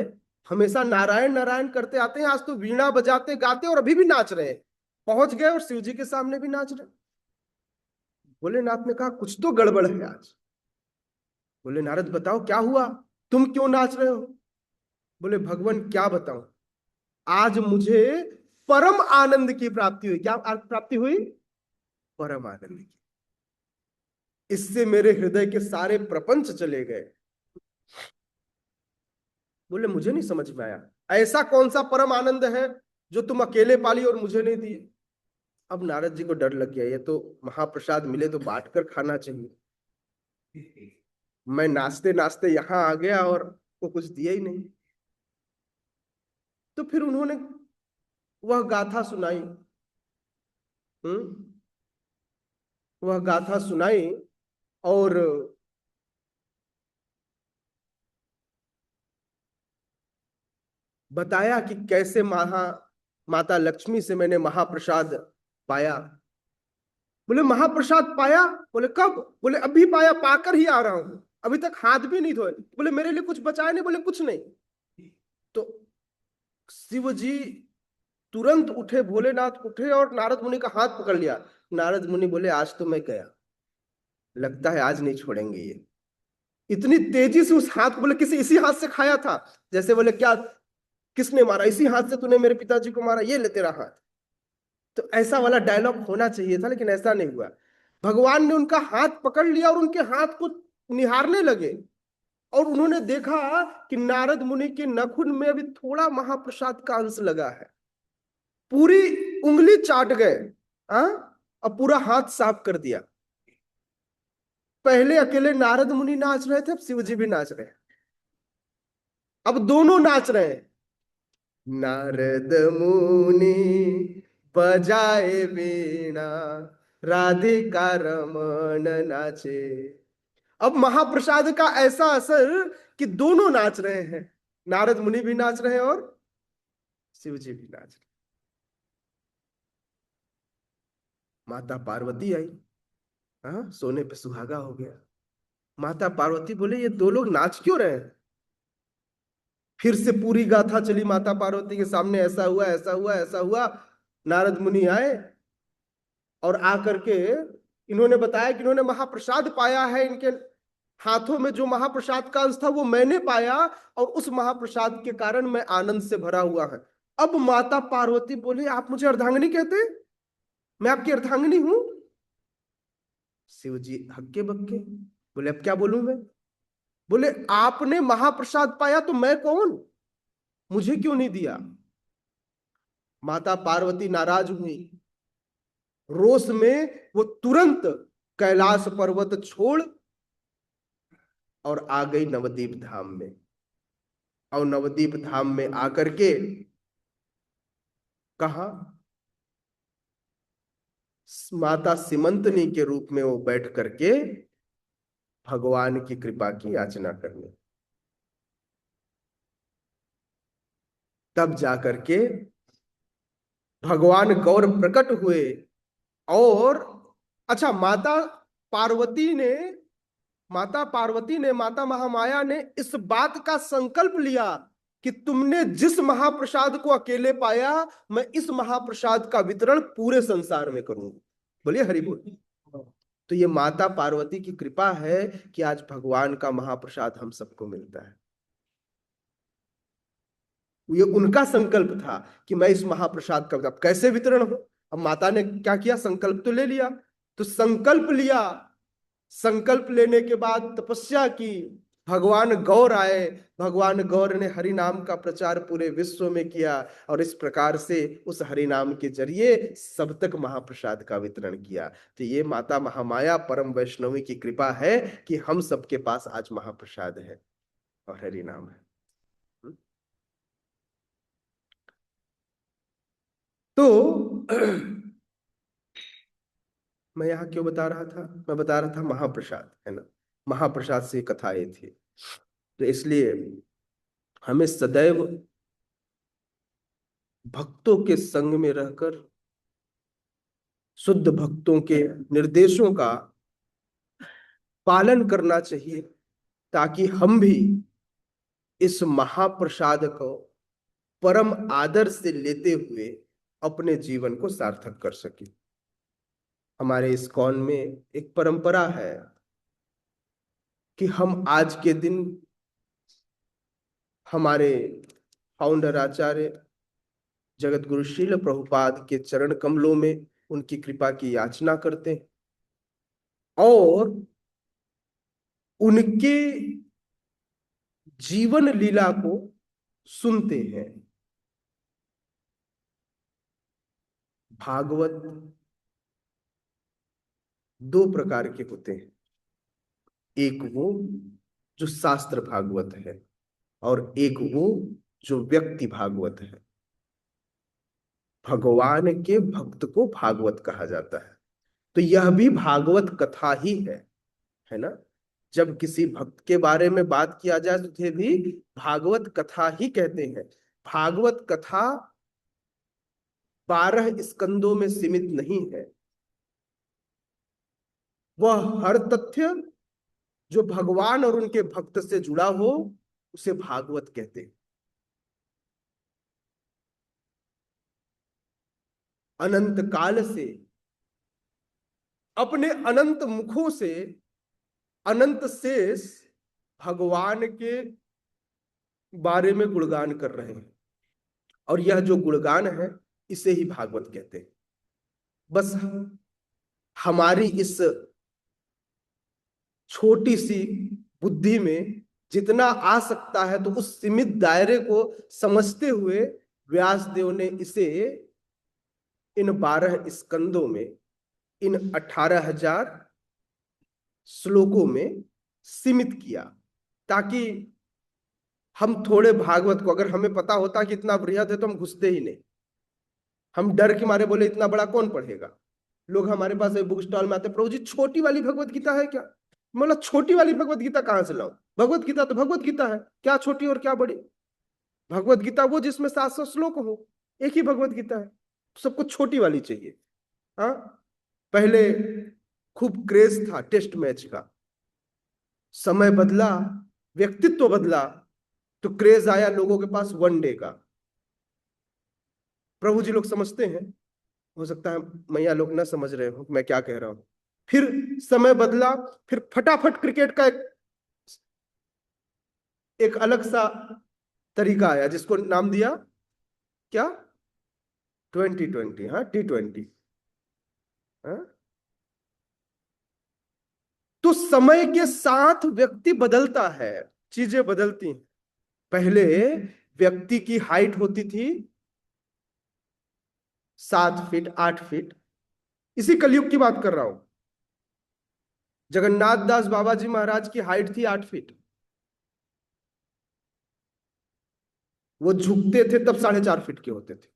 हमेशा नारायण नारायण करते आते हैं, आज तो वीणा बजाते गाते और अभी भी नाच रहे हैं। पहुंच गए और शिव जी के सामने भी नाच रहे। भोलेनाथ ने कहा कुछ तो गड़बड़ है आज। बोले नारद बताओ क्या हुआ, तुम क्यों नाच रहे हो। बोले भगवान क्या बताऊं, आज मुझे परम आनंद की प्राप्ति हुई। क्या प्राप्ति हुई, परम आनंद की। इससे मेरे हृदय के सारे प्रपंच चले गए। बोले मुझे नहीं समझ में आया, ऐसा कौन सा परम आनंद है जो तुम अकेले पाली और मुझे नहीं दिए। अब नारद जी को डर लग गया, ये तो महाप्रसाद मिले तो बांट कर खाना चाहिए, मैं नाचते नाचते यहां आ गया और वो कुछ दिया ही नहीं। तो फिर उन्होंने वह गाथा सुनाई। हम्म, वह गाथा सुनाई, और बताया कि कैसे माता लक्ष्मी से मैंने महाप्रसाद पाया। बोले महाप्रसाद पाया? बोले कब? बोले अभी पाया, पाकर ही आ रहा हूं, अभी तक हाथ भी नहीं धोए। बोले मेरे लिए कुछ बचाया नहीं? बोले कुछ नहीं। तो शिव जी तुरंत उठे, भोलेनाथ उठे और नारद मुनि का हाथ पकड़ लिया। नारद मुनि बोले आज तो मैं गया, लगता है आज नहीं छोड़ेंगे ये। इतनी तेजी से उस हाथ को, बोले किसी इसी हाथ से खाया था? जैसे बोले क्या, किसने मारा? इसी हाथ से तूने मेरे पिताजी को मारा, ये ले तेरा हाथ। तो ऐसा वाला डायलॉग होना चाहिए था, लेकिन ऐसा नहीं हुआ। भगवान ने उनका हाथ पकड़ लिया और उनके हाथ को निहारने लगे, और उन्होंने देखा कि नारद मुनि के नाखून में अभी थोड़ा महाप्रसाद का अंश लगा है। पूरी उंगली चाट गए, हाँ, और पूरा हाथ साफ कर दिया। पहले अकेले नारद मुनि नाच रहे थे, अब शिव जी भी नाच रहे हैं। अब दोनों नाच रहे हैं। नारद मुनि बजाए वीणा, राधिका रमन नाचे। अब महाप्रसाद का ऐसा असर कि दोनों नाच रहे हैं, नारद मुनि भी नाच रहे हैं और शिव जी भी नाच रहे। माता पार्वती आई, हाँ, सोने पे सुहागा हो गया। माता पार्वती बोले ये दो लोग नाच क्यों रहे हैं? फिर से पूरी गाथा चली माता पार्वती के सामने, ऐसा हुआ, ऐसा हुआ, ऐसा हुआ। नारद मुनि आए और आकर के इन्होंने बताया कि इन्होंने महाप्रसाद पाया है, इनके हाथों में जो महाप्रसाद का अंश था वो मैंने पाया, और उस महाप्रसाद के कारण मैं आनंद से भरा हुआ है। अब माता पार्वती बोली आप मुझे अर्धांगिनी कहते हैं? मैं आपकी अर्धांगिनी हूं? शिव जी हक्के बक्के, बोले अब क्या बोलूं मैं? बोले आपने महाप्रसाद पाया तो मैं कौन, मुझे क्यों नहीं दिया? माता पार्वती नाराज हुई। रोष में वो तुरंत कैलाश पर्वत छोड़ और आ गई नवदीप धाम में। और नवदीप धाम में आकर के कहा, माता सिमंतनी के रूप में वो बैठ करके भगवान की कृपा की याचना करने। तब जाकर के भगवान गौर प्रकट हुए। और अच्छा, पार्वती ने माता महामाया ने इस बात का संकल्प लिया कि तुमने जिस महाप्रसाद को अकेले पाया, मैं इस महाप्रसाद का वितरण पूरे संसार में करूंगी। बोलिए हरि बोल। तो ये माता पार्वती की कृपा है कि आज भगवान का महाप्रसाद हम सबको मिलता है। ये उनका संकल्प था कि मैं इस महाप्रसाद का अब कैसे वितरण हो। अब माता ने क्या किया, संकल्प तो ले लिया। तो संकल्प लिया, संकल्प लेने के बाद तपस्या की, भगवान गौर आए। भगवान गौर ने हरि नाम का प्रचार पूरे विश्व में किया, और इस प्रकार से उस हरि नाम के जरिए सब तक महाप्रसाद का वितरण किया। तो ये माता महामाया परम वैष्णवी की कृपा है कि हम सबके पास आज महाप्रसाद है और हरि नाम है। तो मैं यहाँ क्यों बता रहा था? मैं बता रहा था महाप्रसाद, है ना, महाप्रसाद से कथा ये थी। तो इसलिए हमें सदैव भक्तों के संग में रहकर शुद्ध भक्तों के निर्देशों का पालन करना चाहिए, ताकि हम भी इस महाप्रसाद को परम आदर से लेते हुए अपने जीवन को सार्थक कर सके। हमारे इस्कॉन में एक परंपरा है कि हम आज के दिन हमारे फाउंडर आचार्य जगत गुरु श्रील प्रभुपाद के चरण कमलों में उनकी कृपा की याचना करते हैं, और उनके जीवन लीला को सुनते हैं। भागवत दो प्रकार के होते हैं, एक वो जो शास्त्र भागवत है, और एक वो जो व्यक्ति भागवत है। भगवान के भक्त को भागवत कहा जाता है। तो यह भी भागवत कथा ही है ना। जब किसी भक्त के बारे में बात किया जाए तो उसे भी भागवत कथा ही कहते हैं। भागवत कथा 12 स्कंदों में सीमित नहीं है। वह हर तथ्य जो भगवान और उनके भक्त से जुड़ा हो उसे भागवत कहते हैं। अनंत काल से अपने अनंत मुखों से अनंत शेष भगवान के बारे में गुणगान कर रहे हैं, और यह जो गुणगान है इसे ही भागवत कहते हैं। बस हमारी इस छोटी सी बुद्धि में जितना आ सकता है तो उस सीमित दायरे को समझते हुए व्यास देव ने इसे इन 12 स्कंदों में, इन 18,000 श्लोकों में सीमित किया, ताकि हम थोड़े भागवत को, अगर हमें पता होता कि इतना बृहद है तो हम घुसते ही नहीं। हम डर के मारे बोले इतना बड़ा कौन पढ़ेगा। लोग हमारे पास बुक स्टॉल में आते, प्रभु जी छोटी वाली भगवत गीता है क्या। मतलब छोटी वाली भगवत गीता कहां से लाऊं, भगवत गीता तो भगवत गीता है, क्या छोटी और क्या बड़ी। भगवत गीता वो जिसमें 700 श्लोक हो, एक ही भगवत गीता है, सबको छोटी वाली चाहिए। हाँ, पहले खूब क्रेज था टेस्ट मैच का, समय बदला, व्यक्तित्व बदला, तो क्रेज आया लोगों के पास वनडे का। प्रभु जी लोग समझते हैं, हो सकता है मैया लोग ना समझ रहे हो मैं क्या कह रहा हूं। फिर समय बदला, फिर फटाफट क्रिकेट का एक अलग सा तरीका आया जिसको नाम दिया क्या, 2020। हाँ, T20। हाँ? तो समय के साथ व्यक्ति बदलता है, चीजें बदलती हैं। पहले व्यक्ति की हाइट होती थी 7 फीट 8 फीट, इसी कलयुग की बात कर रहा हूं। जगन्नाथ दास बाबा जी महाराज की हाइट थी 8 फीट। वो झुकते थे तब 4.5 फीट के होते थे,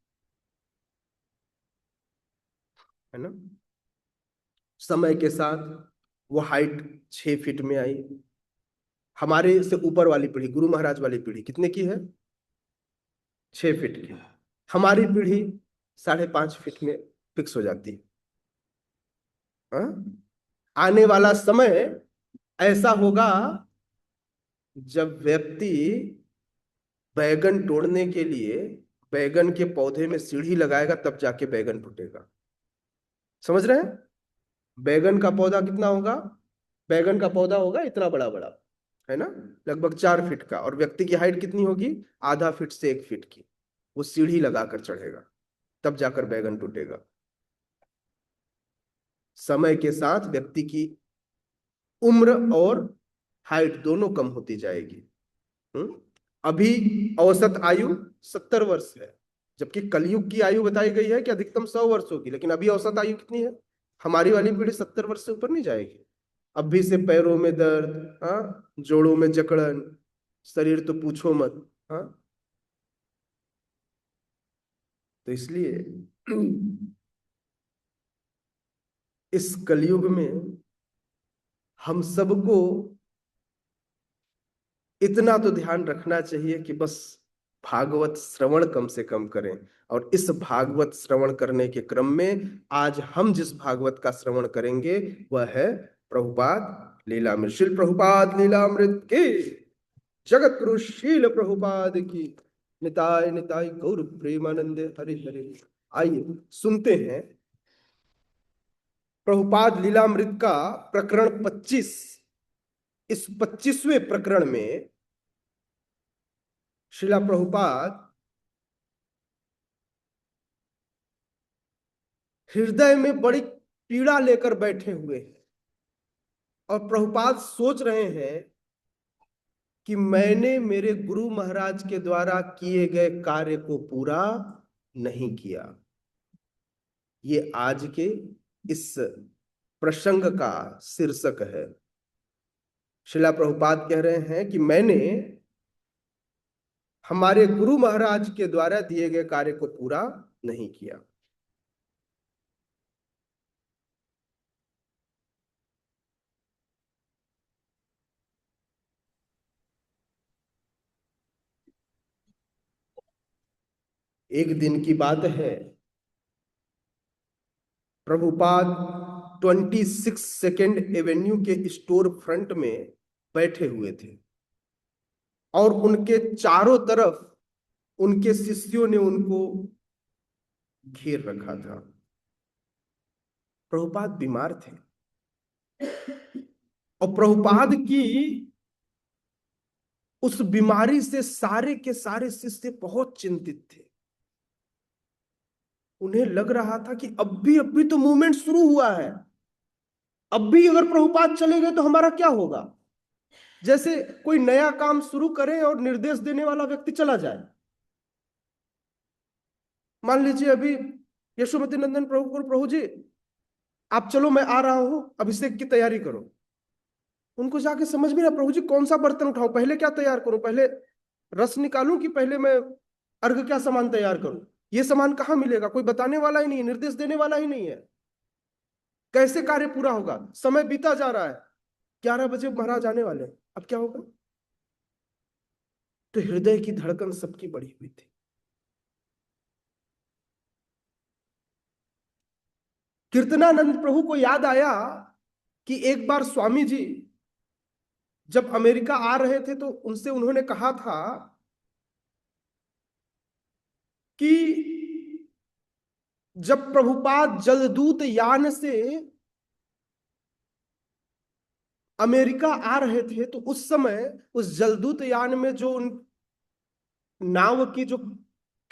है ना। समय के साथ वो हाइट 6 फीट में आई। हमारे से ऊपर वाली पीढ़ी, गुरु महाराज वाली पीढ़ी कितने की है, 6 फीट की। हमारी पीढ़ी 5.5 फीट में फिक्स हो जाती है। हाँ? आने वाला समय ऐसा होगा जब व्यक्ति बैगन तोड़ने के लिए बैगन के पौधे में सीढ़ी लगाएगा, तब जाके बैगन फूटेगा। समझ रहे हैं। बैगन का पौधा कितना होगा, बैगन का पौधा होगा इतना बड़ा बड़ा, है ना, लगभग 4 फीट का, और व्यक्ति की हाइट कितनी होगी, आधा फीट से 1 फीट की। वो सीढ़ी लगाकर चढ़ेगा, तब जाकर बैगन टूटेगा। समय के साथ व्यक्ति की उम्र और हाइट दोनों कम होती जाएगी। हम्म? अभी औसत आयु 70 वर्ष है, जबकि कलयुग की आयु बताई गई है कि अधिकतम 100 वर्ष होगी, लेकिन अभी औसत आयु कितनी है। हमारी वाली पीढ़ी 70 वर्ष से ऊपर नहीं जाएगी। अभी से पैरों में दर्द, हाँ, जोड़ों में जकड़न, शरीर तो पूछो मत। हाँ, तो इसलिए इस कलयुग में हम सबको इतना तो ध्यान रखना चाहिए कि बस भागवत श्रवण कम से कम करें। और इस भागवत श्रवण करने के क्रम में आज हम जिस भागवत का श्रवण करेंगे वह है प्रभुपाद लीलामृत। श्रील प्रभुपाद लीलामृत की, जगत गुरु शील प्रभुपाद की, निताय निताय गौर प्रेमानंदे हरि हरि। आइए सुनते हैं प्रभुपाद लीलामृत का प्रकरण 25। इस 25वें प्रकरण में श्रीला प्रभुपाद हृदय में बड़ी पीड़ा लेकर बैठे हुए हैं, और प्रभुपाद सोच रहे हैं कि मैंने मेरे गुरु महाराज के द्वारा किए गए कार्य को पूरा नहीं किया। ये आज के इस प्रसंग का शीर्षक है। शिला प्रभुपाद कह रहे हैं कि मैंने हमारे गुरु महाराज के द्वारा दिए गए कार्य को पूरा नहीं किया। एक दिन की बात है, प्रभुपाद 26 एवेन्यू के स्टोर फ्रंट में बैठे हुए थे और उनके चारों तरफ उनके शिष्यों ने उनको घेर रखा था। प्रभुपाद बीमार थे और प्रभुपाद की उस बीमारी से सारे के सारे शिष्य बहुत चिंतित थे। उन्हें लग रहा था कि अब भी तो मूवमेंट शुरू हुआ है, अब भी अगर प्रभुपाद चले गए तो हमारा क्या होगा। जैसे कोई नया काम शुरू करे और निर्देश देने वाला व्यक्ति चला जाए। मान लीजिए अभी यशोमती नंदन प्रभु प्रभु जी आप चलो, मैं आ रहा हूं, अभिषेक की तैयारी करो। उनको जाके समझ में ना, प्रभु जी कौन सा बर्तन उठाऊं, पहले क्या तैयार करूं, पहले रस निकालूं कि पहले मैं अर्घ क्या सामान तैयार करूं। ये सामान कहाँ मिलेगा, कोई बताने वाला ही नहीं है, निर्देश देने वाला ही नहीं है। कैसे कार्य पूरा होगा, समय बीता जा रहा है, 11 बजे महाराज आने वाले हैं, अब क्या होगा। तो हृदय की धड़कन सबकी बढ़ी हुई थी। कीर्तनानंद प्रभु को याद आया कि एक बार स्वामी जी जब अमेरिका आ रहे थे तो उनसे उन्होंने कहा था कि जब प्रभुपाद जलदूत यान से अमेरिका आ रहे थे तो उस समय उस जलदूत यान में जो उन नाव की जो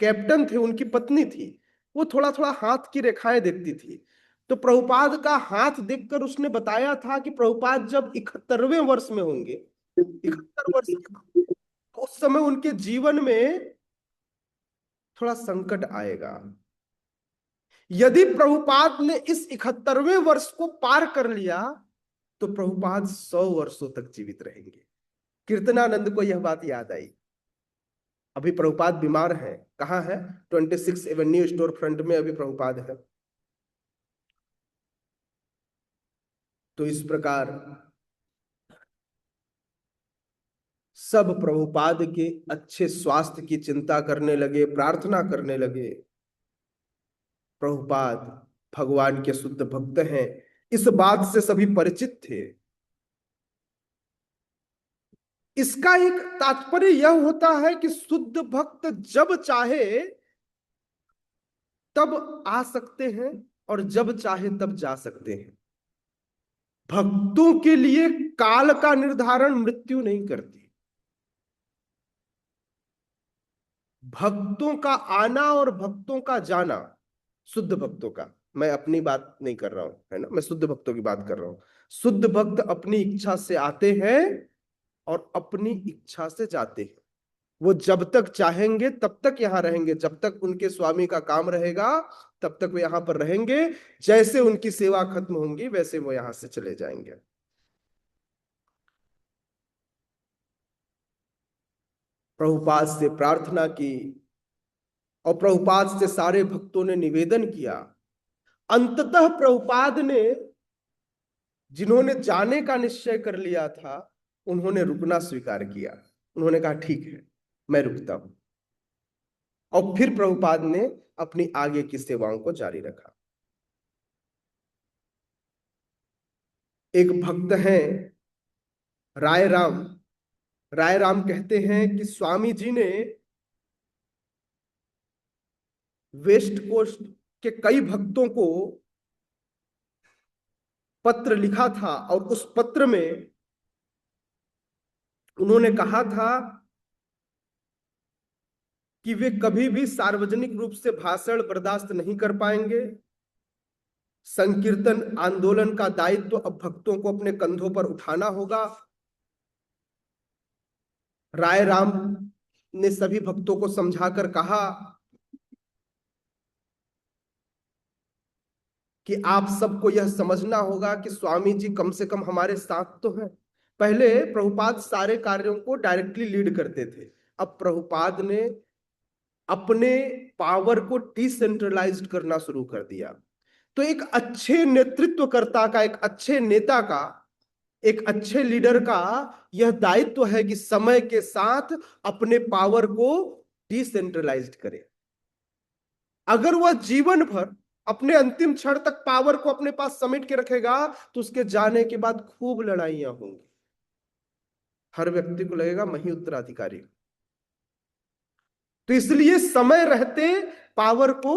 कैप्टन थे उनकी पत्नी थी, वो थोड़ा थोड़ा हाथ की रेखाएं देखती थी। तो प्रभुपाद का हाथ देखकर उसने बताया था कि प्रभुपाद जब 71वें वर्ष में होंगे, 71 वर्ष के, तो उस समय उनके जीवन में थोड़ा संकट आएगा। यदि प्रभुपाद ने इस 71वें वर्ष को पार कर लिया तो प्रभुपाद 100 वर्षों तक जीवित रहेंगे। कीर्तनानंद को यह बात याद आई। अभी प्रभुपाद बीमार है, कहाँ है, 26 एवेन्यू स्टोर फ्रंट में अभी प्रभुपाद है। तो इस प्रकार सब प्रभुपाद के अच्छे स्वास्थ्य की चिंता करने लगे, प्रार्थना करने लगे। प्रभुपाद भगवान के शुद्ध भक्त हैं, इस बात से सभी परिचित थे। इसका एक तात्पर्य यह होता है कि शुद्ध भक्त जब चाहे तब आ सकते हैं और जब चाहे तब जा सकते हैं। भक्तों के लिए काल का निर्धारण मृत्यु नहीं करती। भक्तों का आना और भक्तों का जाना, शुद्ध भक्तों का, मैं अपनी बात नहीं कर रहा हूं, है ना, मैं शुद्ध भक्तों की बात कर रहा हूं। शुद्ध भक्त अपनी इच्छा से आते हैं और अपनी इच्छा से जाते हैं। वो जब तक चाहेंगे तब तक यहां रहेंगे, जब तक उनके स्वामी का काम रहेगा तब तक वो यहां पर रहेंगे। जैसे उनकी सेवा खत्म होंगी वैसे वो यहां से चले जाएंगे। प्रभुपाद से प्रार्थना की और प्रभुपाद से सारे भक्तों ने निवेदन किया। अंततः प्रभुपाद ने, जिन्होंने जाने का निश्चय कर लिया था, उन्होंने रुकना स्वीकार किया। उन्होंने कहा ठीक है, मैं रुकता हूं। और फिर प्रभुपाद ने अपनी आगे की सेवाओं को जारी रखा। एक भक्त हैं राय राम। राय राम कहते हैं कि स्वामी जी ने वेस्ट कोस्ट के कई भक्तों को पत्र लिखा था और उस पत्र में उन्होंने कहा था कि वे कभी भी सार्वजनिक रूप से भाषण बर्दाश्त नहीं कर पाएंगे। संकीर्तन आंदोलन का दायित्व अब भक्तों को अपने कंधों पर उठाना होगा। राय राम ने सभी भक्तों को समझाकर कहा कि आप सबको यह समझना होगा कि स्वामी जी कम से कम हमारे साथ तो हैं। पहले प्रभुपाद सारे कार्यों को डायरेक्टली लीड करते थे, अब प्रभुपाद ने अपने पावर को डिसेंट्रलाइज्ड करना शुरू कर दिया। तो एक अच्छे नेतृत्वकर्ता का, एक अच्छे नेता का, एक अच्छे लीडर का यह दायित्व है कि समय के साथ अपने पावर को डिसेंट्रलाइज्ड करे। अगर वह जीवन भर अपने अंतिम क्षण तक पावर को अपने पास समेट के रखेगा तो उसके जाने के बाद खूब लड़ाइयां होंगी। हर व्यक्ति को लगेगा मैं ही उत्तराधिकारी। तो इसलिए समय रहते पावर को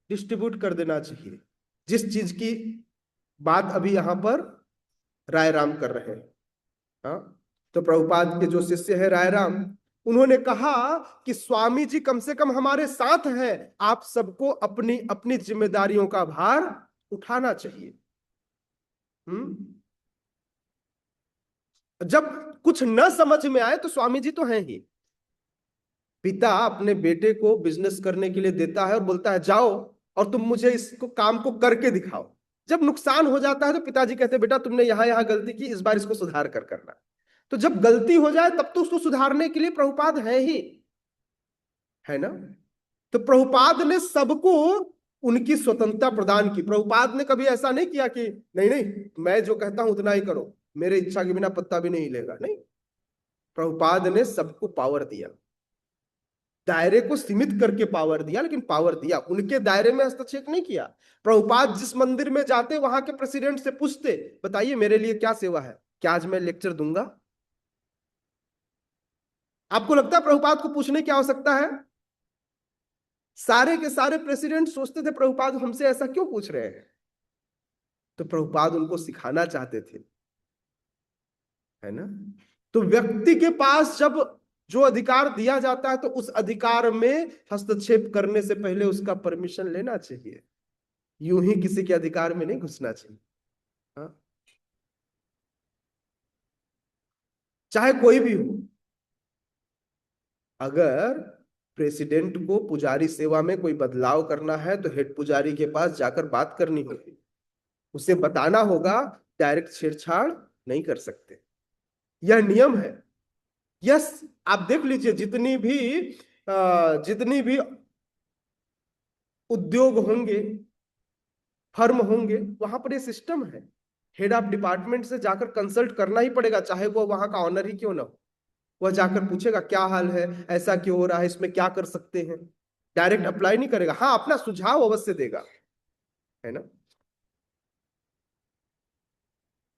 डिस्ट्रीब्यूट कर देना चाहिए। जिस चीज की बात अभी यहां पर राय राम कर रहे हैं। हाँ, तो प्रभुपाद के जो शिष्य है राय राम, उन्होंने कहा कि स्वामी जी कम से कम हमारे साथ हैं, आप सबको अपनी अपनी जिम्मेदारियों का भार उठाना चाहिए। जब कुछ न समझ में आए तो स्वामी जी तो हैं ही। पिता अपने बेटे को बिजनेस करने के लिए देता है और बोलता है जाओ और तुम मुझे इसको काम को करके दिखाओ। जब नुकसान हो जाता है तो पिताजी कहते हैं बेटा तुमने यहां यहां गलती की, इस बार इसको सुधार कर करना। तो जब गलती हो जाए तब तो उसको सुधारने के लिए प्रभुपाद है ही, है ना। तो प्रभुपाद ने सबको उनकी स्वतंत्रता प्रदान की। प्रभुपाद ने कभी ऐसा नहीं किया कि नहीं नहीं मैं जो कहता हूं उतना ही करो, मेरे इच्छा के बिना पत्ता भी नहीं हिलेगा, नहीं। प्रभुपाद ने सबको पावर दिया, दायरे को सीमित करके पावर दिया, लेकिन पावर दिया, उनके दायरे में हस्तक्षेप नहीं किया। प्रभुपाद जिस मंदिर में जाते वहां के प्रेसिडेंट से पूछते बताइए मेरे लिए क्या सेवा है, क्या आज मैं लेक्चर दूंगा। आपको लगता है प्रभुपाद को पूछने की आवश्यकता है? सारे के सारे प्रेसिडेंट सोचते थे प्रभुपाद हमसे ऐसा क्यों पूछ रहे हैं। तो प्रभुपाद उनको सिखाना चाहते थे, है ना। तो व्यक्ति के पास जब जो अधिकार दिया जाता है तो उस अधिकार में हस्तक्षेप करने से पहले उसका परमिशन लेना चाहिए। यूं ही किसी के अधिकार में नहीं घुसना चाहिए। हाँ? चाहे कोई भी हो, अगर प्रेसिडेंट को पुजारी सेवा में कोई बदलाव करना है तो हेड पुजारी के पास जाकर बात करनी होगी, उसे बताना होगा, डायरेक्ट छेड़छाड़ नहीं कर सकते। यह नियम है। यस, आप देख लीजिए जितनी भी उद्योग होंगे, फर्म होंगे, वहां पर ये सिस्टम है। हेड ऑफ डिपार्टमेंट से जाकर कंसल्ट करना ही पड़ेगा, चाहे वो वहां का ऑनर ही क्यों ना हो। वह जाकर पूछेगा क्या हाल है, ऐसा क्यों हो रहा है, इसमें क्या कर सकते हैं। डायरेक्ट अप्लाई नहीं करेगा, हाँ अपना सुझाव अवश्य देगा, है ना।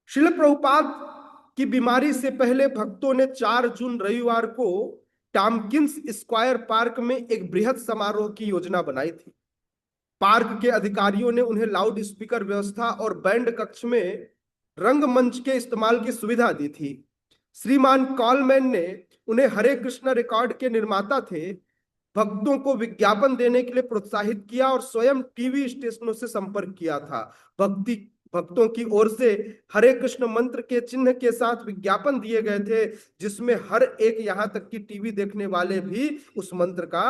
श्रील प्रभुपाद की बीमारी से पहले भक्तों ने 4 जून रविवार को टॉम्किंस स्क्वायर पार्क में एक बृहद समारोह की योजना बनाई थी। पार्क के अधिकारियों ने उन्हें लाउड स्पीकर व्यवस्था और बैंड कक्ष में रंगमंच के इस्तेमाल की सुविधा दी थी। श्रीमान कॉलमैन ने, उन्हें हरे कृष्ण रिकॉर्ड के निर्माता थे, भक्तों को विज्ञापन देने के लिए प्रोत्साहित किया और स्वयं टीवी स्टेशनों से संपर्क किया था। भक्ति भक्तों की ओर से हरे कृष्ण मंत्र के चिन्ह के साथ विज्ञापन दिए गए थे, जिसमें हर एक यहां तक कि टीवी देखने वाले भी उस मंत्र का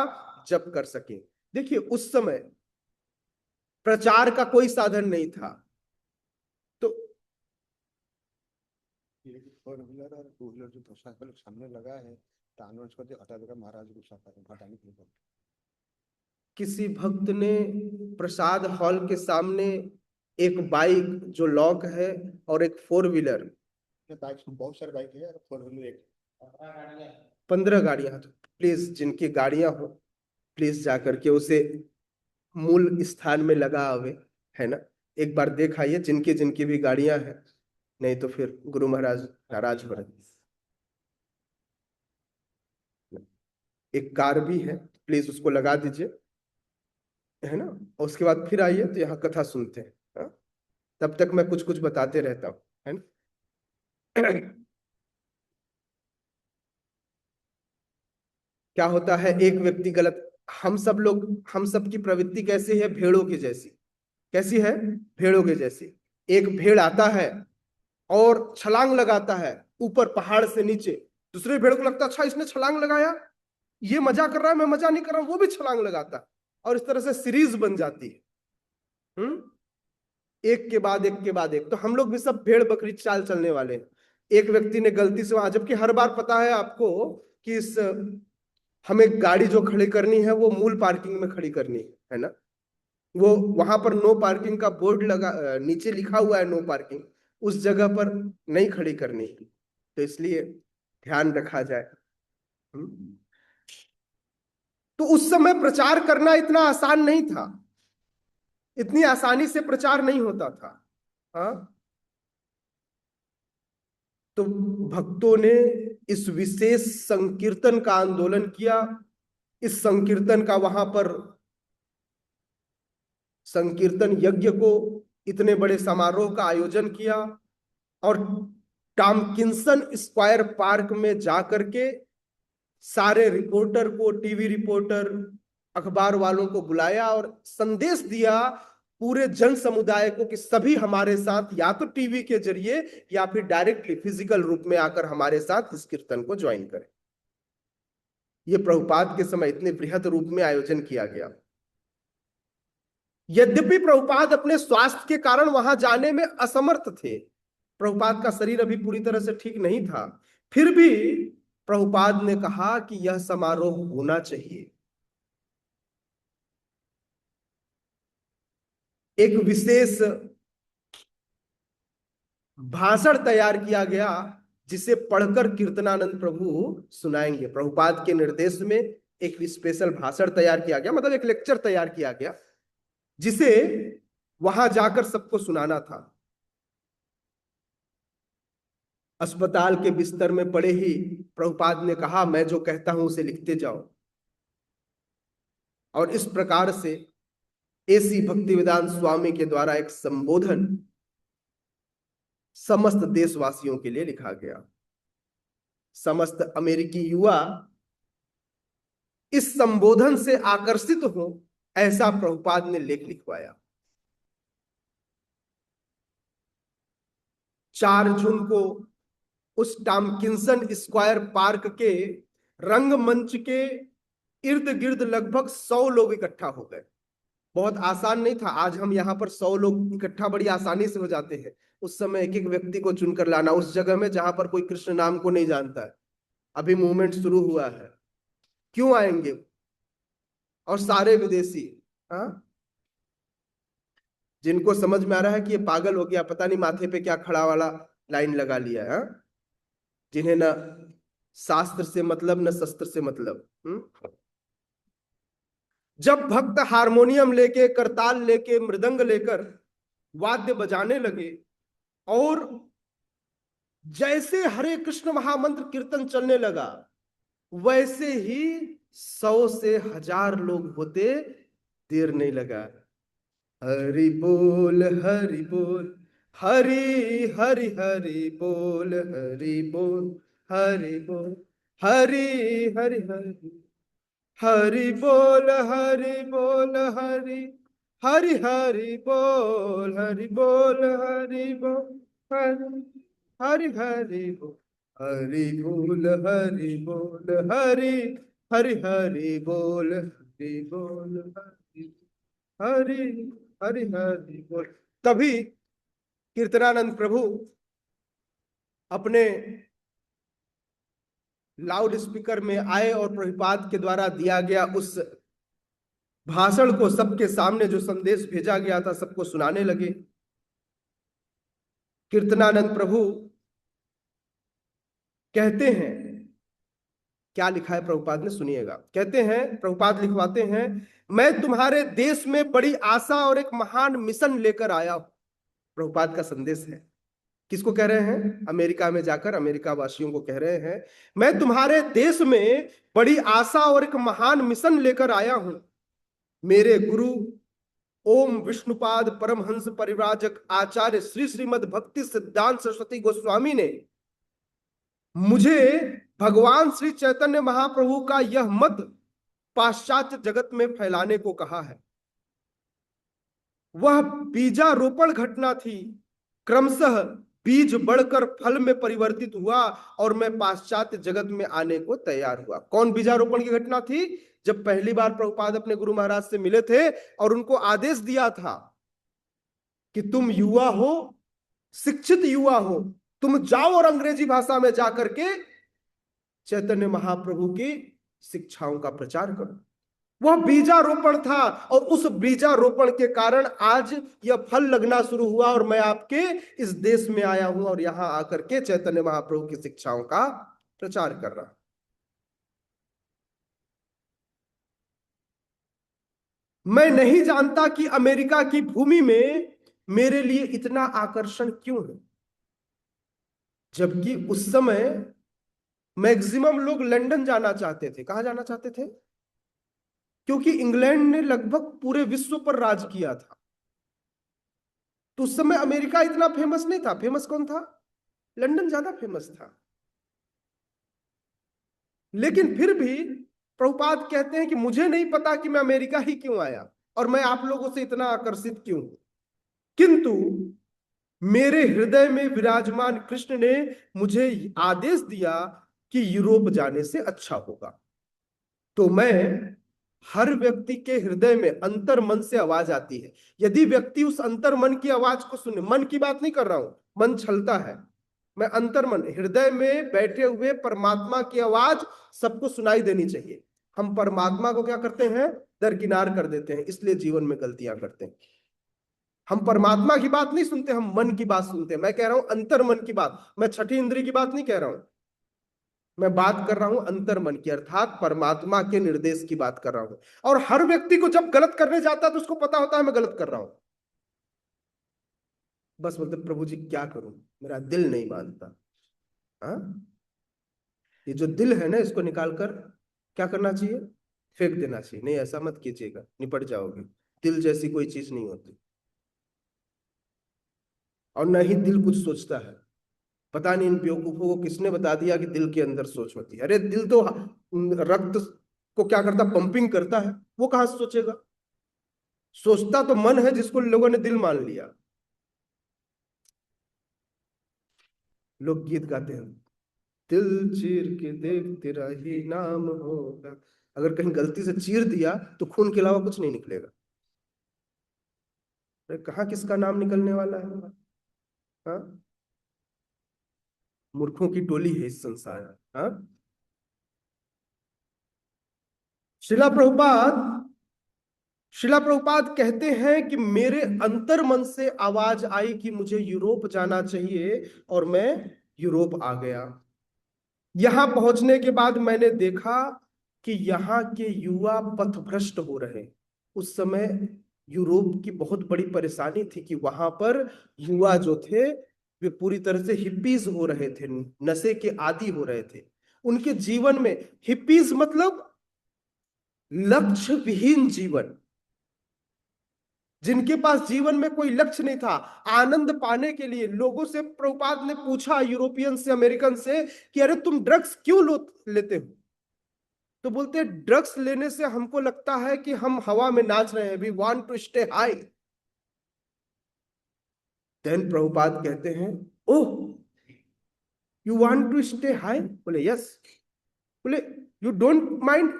जप कर सके। देखिए उस समय प्रचार का कोई साधन नहीं था। तो फोर व्हीलर और टू व्हीलर जो मोटरसाइकिल सामने लगा है, तानवर्ष को हटा देगा, महाराज गुस्सा करें हटाने के लिए। किसी भक्त ने प्रसाद हॉल के सामने एक बाइक जो लॉक है और एक 4 व्हीलर, बाइक बहुत सारे बाइक है और फोर व्हीलर एक 15 गाड़ियां, तो प्लीज जिनकी गाड़ियां हो प्लीज जाकर के उसे मूल स्थान में लगा आवे, है ना। एक बार देख आइए जिनकी जिनकी भी गाड़ियां हैं, नहीं तो फिर गुरु महाराज नाराज हो रहे हैं। एक कार भी है, प्लीज उसको लगा दीजिए, है ना। और उसके बाद फिर आइए तो यहाँ कथा सुनते हैं। हाँ? तब तक मैं कुछ कुछ बताते रहता हूँ, है ना। क्या होता है, एक व्यक्ति गलत, हम सब की प्रवृत्ति कैसी है, भेड़ों की जैसी। कैसी है? भेड़ों के जैसी। एक भेड़ आता है और छलांग लगाता है ऊपर पहाड़ से नीचे। दूसरे भेड़ को लगता है अच्छा इसने छलांग लगाया, ये मजा कर रहा है, मैं मजा नहीं कर रहा हूं, वो भी छलांग लगाता है। और इस तरह से सीरीज बन जाती है। एक के बाद एक के बाद एक। तो हम लोग भी सब भेड़ बकरी चाल चलने वाले हैं। एक व्यक्ति ने गलती से वहां, जबकि हर बार पता है आपको कि इस हमें गाड़ी जो खड़ी करनी है वो मूल पार्किंग में खड़ी करनी है ना। वो वहां पर नो पार्किंग का बोर्ड लगा, नीचे लिखा हुआ है नो पार्किंग, उस जगह पर नहीं खड़ी करनी। तो इसलिए ध्यान रखा जाए। हम्म। तो उस समय प्रचार करना इतना आसान नहीं था, इतनी आसानी से प्रचार नहीं होता था। हाँ, तो भक्तों ने इस विशेष संकीर्तन का आंदोलन किया। इस संकीर्तन का वहां पर संकीर्तन यज्ञ को इतने बड़े समारोह का आयोजन किया, और टॉमकिंसन स्क्वायर पार्क में जाकर के सारे रिपोर्टर को, टीवी रिपोर्टर, अखबार वालों को बुलाया और संदेश दिया पूरे जन समुदाय को कि सभी हमारे साथ या तो टीवी के जरिए या फिर डायरेक्टली फिजिकल रूप में आकर हमारे साथ इस कीर्तन को ज्वाइन करें। यह प्रभुपाद के समय इतने बृहद रूप में आयोजन किया गया। यद्यपि प्रभुपाद अपने स्वास्थ्य के कारण वहां जाने में असमर्थ थे, प्रभुपाद का शरीर अभी पूरी तरह से ठीक नहीं था, फिर भी प्रभुपाद ने कहा कि यह समारोह होना चाहिए। एक विशेष भाषण तैयार किया गया जिसे पढ़कर कीर्तनानंद प्रभु सुनाएंगे। प्रभुपाद के निर्देश में एक स्पेशल भाषण तैयार किया गया, मतलब एक लेक्चर तैयार किया गया जिसे वहां जाकर सबको सुनाना था। अस्पताल के बिस्तर में पड़े ही प्रभुपाद ने कहा, मैं जो कहता हूं उसे लिखते जाओ। और इस प्रकार से एसी भक्तिवेदांत स्वामी के द्वारा एक संबोधन समस्त देशवासियों के लिए लिखा गया। समस्त अमेरिकी युवा इस संबोधन से आकर्षित हो, ऐसा प्रभुपाद ने लेख लिखवाया। 4 जून को उस टॉमकिंसन स्क्वायर पार्क के रंगमंच के इर्द गिर्द लगभग 100 लोग इकट्ठा हो गए। बहुत आसान नहीं था। आज हम यहाँ पर 100 लोग इकट्ठा बड़ी आसानी से हो जाते हैं। उस समय एक एक व्यक्ति को चुनकर लाना, उस जगह में जहां पर कोई कृष्ण नाम को नहीं जानता है, अभी मूवमेंट शुरू हुआ है, क्यों आएंगे? और सारे विदेशी, हाँ, जिनको समझ में आ रहा है कि ये पागल हो गया, पता नहीं माथे पे क्या खड़ा वाला लाइन लगा लिया है, हाँ? जिन्हें न शास्त्र से मतलब न शस्त्र से मतलब। जब भक्त हारमोनियम लेके, करताल लेके, मृदंग लेकर वाद्य बजाने लगे और जैसे हरे कृष्ण महामंत्र कीर्तन चलने लगा, वैसे ही 100 से 1000 लोग होते, देर नहीं लगा। हरि बोल हरि बोल, हरि हरि हरि बोल, हरि बोल हरि बोल, हरि हरि हरि, हरि बोल हरि बोल, हरि हरि हरि बोल, हरि बोल हरि बोल, हरि हरि हरि बोल, हरि बोल हरि बोल, हरि हरि हरि बोल, हरि बोल हरि हरि हरि हरि बोल। तभी कीर्तनानंद प्रभु अपने लाउड स्पीकर में आए और प्रभुपाद के द्वारा दिया गया उस भाषण को सबके सामने, जो संदेश भेजा गया था, सबको सुनाने लगे। कीर्तनानंद प्रभु कहते हैं, क्या लिखा है प्रभुपाद ने, सुनिएगा। कहते हैं, प्रभुपाद लिखवाते हैं, मैं तुम्हारे देश में बड़ी आशा और एक महान मिशन लेकर आया हूं। प्रभुपाद का संदेश है। किसको कह रहे हैं? अमेरिका में जाकर अमेरिका वासियों को कह रहे हैं, मैं तुम्हारे देश में बड़ी आशा और एक महान मिशन लेकर आया हूं। मेरे गुरु ओम विष्णुपाद परमहंस परिव्राजक आचार्य श्री श्रीमद भक्ति सिद्धांत सरस्वती गोस्वामी ने मुझे भगवान श्री चैतन्य महाप्रभु का यह मत पाश्चात्य जगत में फैलाने को कहा है। वह बीजारोपण घटना थी, क्रमशः बीज बढ़कर फल में परिवर्तित हुआ और मैं पाश्चात्य जगत में आने को तैयार हुआ। कौन बीजारोपण की घटना थी? जब पहली बार प्रभुपाद अपने गुरु महाराज से मिले थे और उनको आदेश दिया था कि तुम युवा हो, शिक्षित युवा हो, तुम जाओ और अंग्रेजी भाषा में जाकर के चैतन्य महाप्रभु की शिक्षाओं का प्रचार करो। वह बीजारोपण था और उस बीजारोपण के कारण आज यह फल लगना शुरू हुआ और मैं आपके इस देश में आया हूं और यहां आकर के चैतन्य महाप्रभु की शिक्षाओं का प्रचार कर रहा हूं। मैं नहीं जानता कि अमेरिका की भूमि में मेरे लिए इतना आकर्षण क्यों है, जबकि उस समय मैक्सिमम लोग लंदन जाना चाहते थे। कहां जाना चाहते थे? क्योंकि इंग्लैंड ने लगभग पूरे विश्व पर राज किया था। तो उस समय अमेरिका इतना फेमस नहीं था। फेमस कौन था? लंदन ज्यादा फेमस था। लेकिन फिर भी प्रभुपाद कहते हैं कि मुझे नहीं पता कि मैं अमेरिका ही क्यों आया और मैं आप लोगों से इतना आकर्षित क्यों हूं, किंतु मेरे हृदय में विराजमान कृष्ण ने मुझे आदेश दिया कि यूरोप जाने से अच्छा होगा। तो मैं, हर व्यक्ति के हृदय में अंतर मन से आवाज आती है। यदि व्यक्ति उस अंतर मन की आवाज को सुने, मन की बात नहीं कर रहा हूं, मन छलता है, मैं अंतर मन, हृदय में बैठे हुए परमात्मा की आवाज सबको सुनाई देनी चाहिए। हम परमात्मा को क्या करते हैं? दरकिनार कर देते हैं, इसलिए जीवन में गलतियां करते हैं। हम परमात्मा की बात नहीं सुनते, हम मन की बात सुनते हैं। मैं कह रहा हूं अंतर मन की बात, मैं छठी इंद्री की बात नहीं कह रहा हूं। मैं बात कर रहा हूं अंतर मन की, अर्थात परमात्मा के निर्देश की बात कर रहा हूं। और हर व्यक्ति को जब गलत करने जाता है तो उसको पता होता है मैं गलत कर रहा हूं, बस बोलते प्रभु जी क्या करूं, मेरा दिल नहीं मानता। हाँ, ये जो दिल है ना, इसको निकाल कर क्या करना चाहिए? फेंक देना चाहिए। नहीं, ऐसा मत कीजिएगा, निपट जाओगे। दिल जैसी कोई चीज नहीं होती, और न ही दिल कुछ सोचता है। पता नहीं इन बेवकूफों को किसने बता दिया कि दिल के अंदर सोच होती है। अरे दिल तो रक्त को क्या करता? पंपिंग करता है। वो कहां से सोचेगा? सोचता तो मन है, जिसको लोगों ने दिल मान लिया। लोग गीत गाते हैं, दिल चीर के देख तेरा ही नाम होगा। अगर कहीं गलती से चीर दिया तो खून के अलावा कुछ नहीं निकलेगा। अरे कहाँ किसका नाम निकलने वाला है? हाँ, मूर्खों की टोली है इस संसार। हाँ, शिला प्रभुपाद शिला प्रभुपाद कहते हैं कि मेरे अंतर मन से आवाज आई कि मुझे यूरोप जाना चाहिए, और मैं यूरोप आ गया। यहां पहुंचने के बाद मैंने देखा कि यहाँ के युवा पथभ्रष्ट हो रहे। उस समय यूरोप की बहुत बड़ी परेशानी थी कि वहां पर युवा जो थे वे पूरी तरह से हिप्पीज हो रहे थे, नशे के आदी हो रहे थे। उनके जीवन में, हिप्पीज मतलब लक्ष्य विहीन जीवन, जिनके पास जीवन में कोई लक्ष्य नहीं था। आनंद पाने के लिए लोगों से प्रभुपाद ने पूछा, यूरोपियन से, अमेरिकन से, कि अरे तुम ड्रग्स क्यों लेते हो? तो बोलते हैं ड्रग्स लेने से हमको लगता है कि हम हवा में नाच रहे हैं, we want to stay high. Then Prabhupada कहते हैं, oh, you want to stay high? बोले यस। बोले you don't mind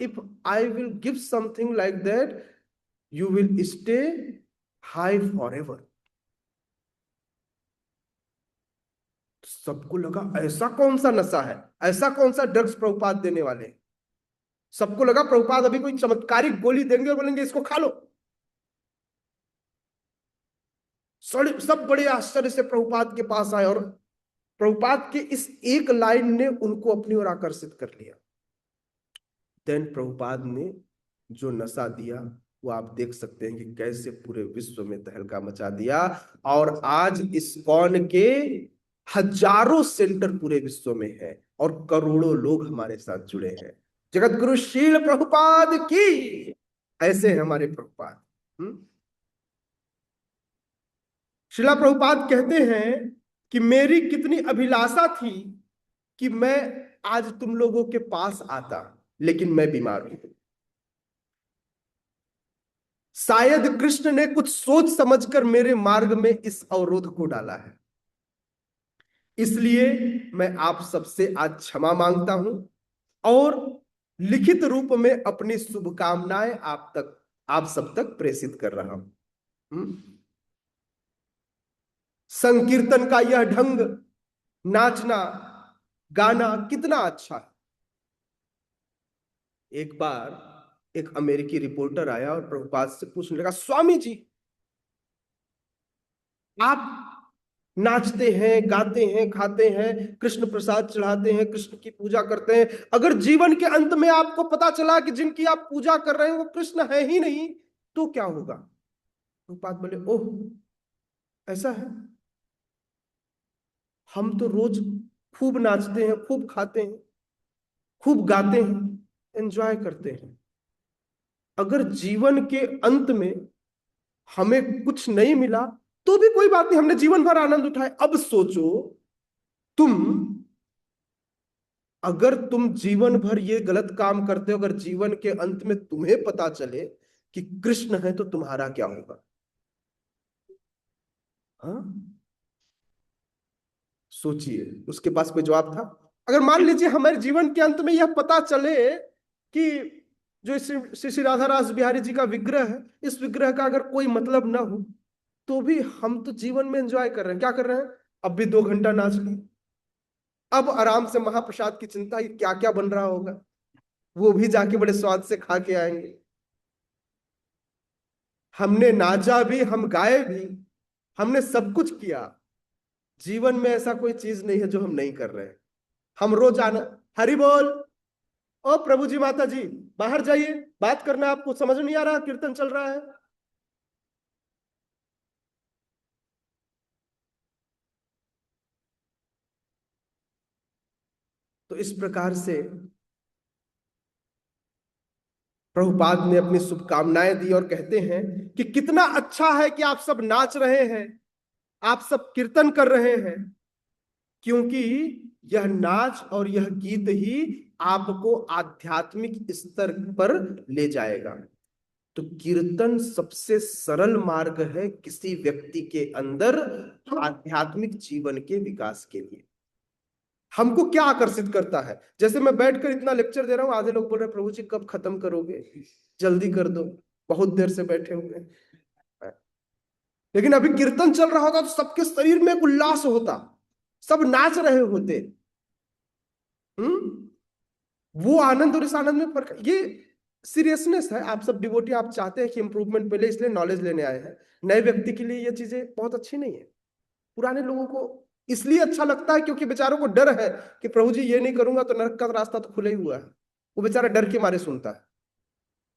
if I will give something like that, you will stay high for ever. सबको लगा ऐसा कौन सा नशा है, ऐसा कौन सा ड्रग्स प्रभुपाद देने वाले हैं। सबको लगा प्रभुपाद अभी कोई चमत्कारिक गोली देंगे और बोलेंगे इसको खा लो। सब बड़े आश्चर्य से प्रभुपाद के पास आए, और प्रभुपाद के इस एक लाइन ने उनको अपनी ओर आकर्षित कर लिया। देन प्रभुपाद ने जो नशा दिया, वो आप देख सकते हैं कि कैसे पूरे विश्व में तहलका मचा दिया। और आज इस्कॉन के हजारों सेंटर पूरे विश्व में है, और करोड़ों लोग हमारे साथ जुड़े हैं। जगत गुरु शील प्रभुपाद की। ऐसे हैं हमारे प्रभुपाद। शिला प्रभुपाद कहते हैं कि मेरी कितनी अभिलाषा थी कि मैं आज तुम लोगों के पास आता, लेकिन मैं बीमार हूं। शायद कृष्ण ने कुछ सोच समझकर मेरे मार्ग में इस अवरोध को डाला है। इसलिए मैं आप सबसे आज क्षमा मांगता हूं, और लिखित रूप में अपनी शुभकामनाएं आप सब तक प्रेषित कर रहा हूं। संकीर्तन का यह ढंग, नाचना गाना कितना अच्छा है। एक बार एक अमेरिकी रिपोर्टर आया और प्रभुपाद से पूछने लगा, स्वामी जी, आप नाचते हैं, गाते हैं, खाते हैं, कृष्ण प्रसाद चढ़ाते हैं, कृष्ण की पूजा करते हैं। अगर जीवन के अंत में आपको पता चला कि जिनकी आप पूजा कर रहे हैं वो कृष्ण है ही नहीं, तो क्या होगा? तो बात बोले, ओह ऐसा है। हम तो रोज खूब नाचते हैं, खूब खाते हैं, खूब गाते हैं, एंजॉय करते हैं। अगर जीवन के अंत में हमें कुछ नहीं मिला तो भी कोई बात नहीं, हमने जीवन भर आनंद उठाए। अब सोचो, तुम अगर तुम जीवन भर ये गलत काम करते हो, अगर जीवन के अंत में तुम्हें पता चले कि कृष्ण है, तो तुम्हारा क्या होगा? हाँ, सोचिए। उसके पास कोई जवाब था? अगर मान लीजिए हमारे जीवन के अंत में यह पता चले कि जो श्री श्री राधा रास बिहारी जी का विग्रह है, इस विग्रह का अगर कोई मतलब ना हो, तो भी हम तो जीवन में एंजॉय कर रहे हैं। क्या कर रहे हैं? अब भी 2 घंटा नाच लिए, अब आराम से महाप्रसाद की चिंता, ये क्या क्या बन रहा होगा, वो भी जाके बड़े स्वाद से खा के आएंगे। हमने नाचा भी, हम गाए भी, हमने सब कुछ किया। जीवन में ऐसा कोई चीज नहीं है जो हम नहीं कर रहे हैं। हम रोज आना, हरि बोल, ओ प्रभु जी, माता जी, बाहर जाइए, बात करना, आपको समझ नहीं आ रहा, कीर्तन चल रहा है। तो इस प्रकार से प्रभुपाद ने अपनी शुभकामनाएं दी और कहते हैं कि कितना अच्छा है कि आप सब नाच रहे हैं, आप सब कीर्तन कर रहे हैं, क्योंकि यह नाच और यह गीत ही आपको आध्यात्मिक स्तर पर ले जाएगा। तो कीर्तन सबसे सरल मार्ग है किसी व्यक्ति के अंदर आध्यात्मिक जीवन के विकास के लिए। हमको क्या आकर्षित करता है? जैसे मैं बैठकर इतना लेक्चर दे रहा हूं, आधे लोग बोल रहे हैं प्रभु जी कब खत्म करोगे, जल्दी कर दो, बहुत देर से बैठे हुए हैं। लेकिन अभी कीर्तन चल रहा होता तो सबके शरीर में एक उल्लास होता, सब नाच रहे होते। हम्म वो आनंद और इस आनंद में फर्क, ये सीरियसनेस है। आप सब डिवोटी, आप चाहते हैं कि इंप्रूवमेंट मिले, इसलिए नॉलेज लेने आए हैं। नए व्यक्ति के लिए ये चीजें बहुत अच्छी नहीं है। पुराने लोगों को इसलिए अच्छा लगता है क्योंकि बेचारों को डर है कि प्रभु जी ये नहीं करूंगा तो नरक का रास्ता तो खुला ही हुआ है। वो बेचारा डर के मारे सुनता है,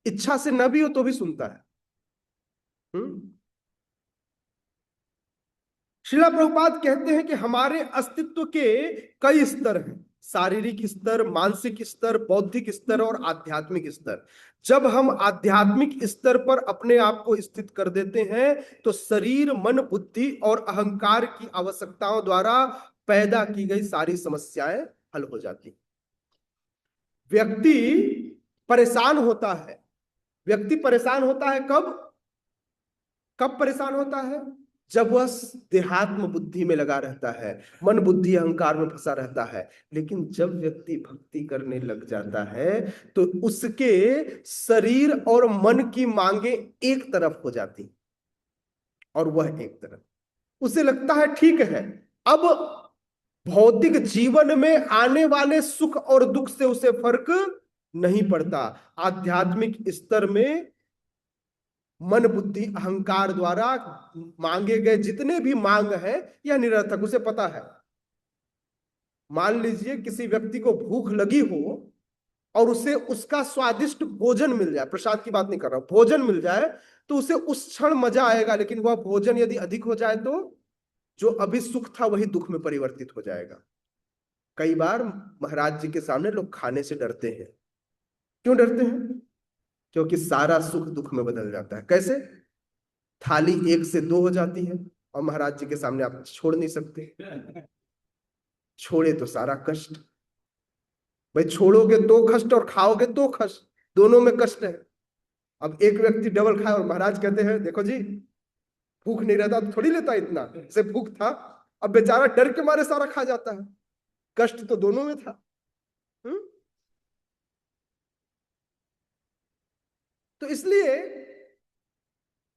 इच्छा से न भी हो तो भी सुनता है। हम्म श्रीला प्रभुपाद कहते हैं कि हमारे अस्तित्व के कई स्तर हैं, शारीरिक स्तर, मानसिक स्तर, बौद्धिक स्तर और आध्यात्मिक स्तर। जब हम आध्यात्मिक स्तर पर अपने आप को स्थित कर देते हैं तो शरीर, मन, बुद्धि और अहंकार की आवश्यकताओं द्वारा पैदा की गई सारी समस्याएं हल हो जाती। व्यक्ति परेशान होता है। व्यक्ति परेशान होता है कब? कब परेशान होता है? जब वह देहात्म बुद्धि में लगा रहता है, मन बुद्धि अहंकार में फंसा रहता है। लेकिन जब व्यक्ति भक्ति करने लग जाता है तो उसके शरीर और मन की मांगे एक तरफ हो जाती और वह एक तरफ। उसे लगता है ठीक है, अब भौतिक जीवन में आने वाले सुख और दुख से उसे फर्क नहीं पड़ता। आध्यात्मिक स्तर में मन बुद्धि अहंकार द्वारा मांगे गए जितने भी मांग है यह निरर्थक, उसे पता है। मान लीजिए किसी व्यक्ति को भूख लगी हो और उसे उसका स्वादिष्ट भोजन मिल जाए, प्रसाद की बात नहीं कर रहा हूं, भोजन मिल जाए, तो उसे उस क्षण मजा आएगा। लेकिन वह भोजन यदि अधिक हो जाए तो जो अभी सुख था वही दुख में परिवर्तित हो जाएगा। कई बार महाराज जी के सामने लोग खाने से डरते हैं। क्यों डरते हैं? क्योंकि सारा सुख दुख में बदल जाता है। कैसे? थाली 1 से 2 हो जाती है और महाराज जी के सामने आप छोड़ नहीं सकते। छोड़े तो सारा कष्ट। भाई छोड़ोगे तो कष्ट और खाओगे तो कष्ट, दोनों में कष्ट है। अब एक व्यक्ति डबल खाए और महाराज कहते हैं देखो जी, भूख नहीं रहता तो थोड़ी लेता इतना, से भूख था। अब बेचारा डर के मारे सारा खा जाता है, कष्ट तो दोनों में था। हुँ? तो इसलिए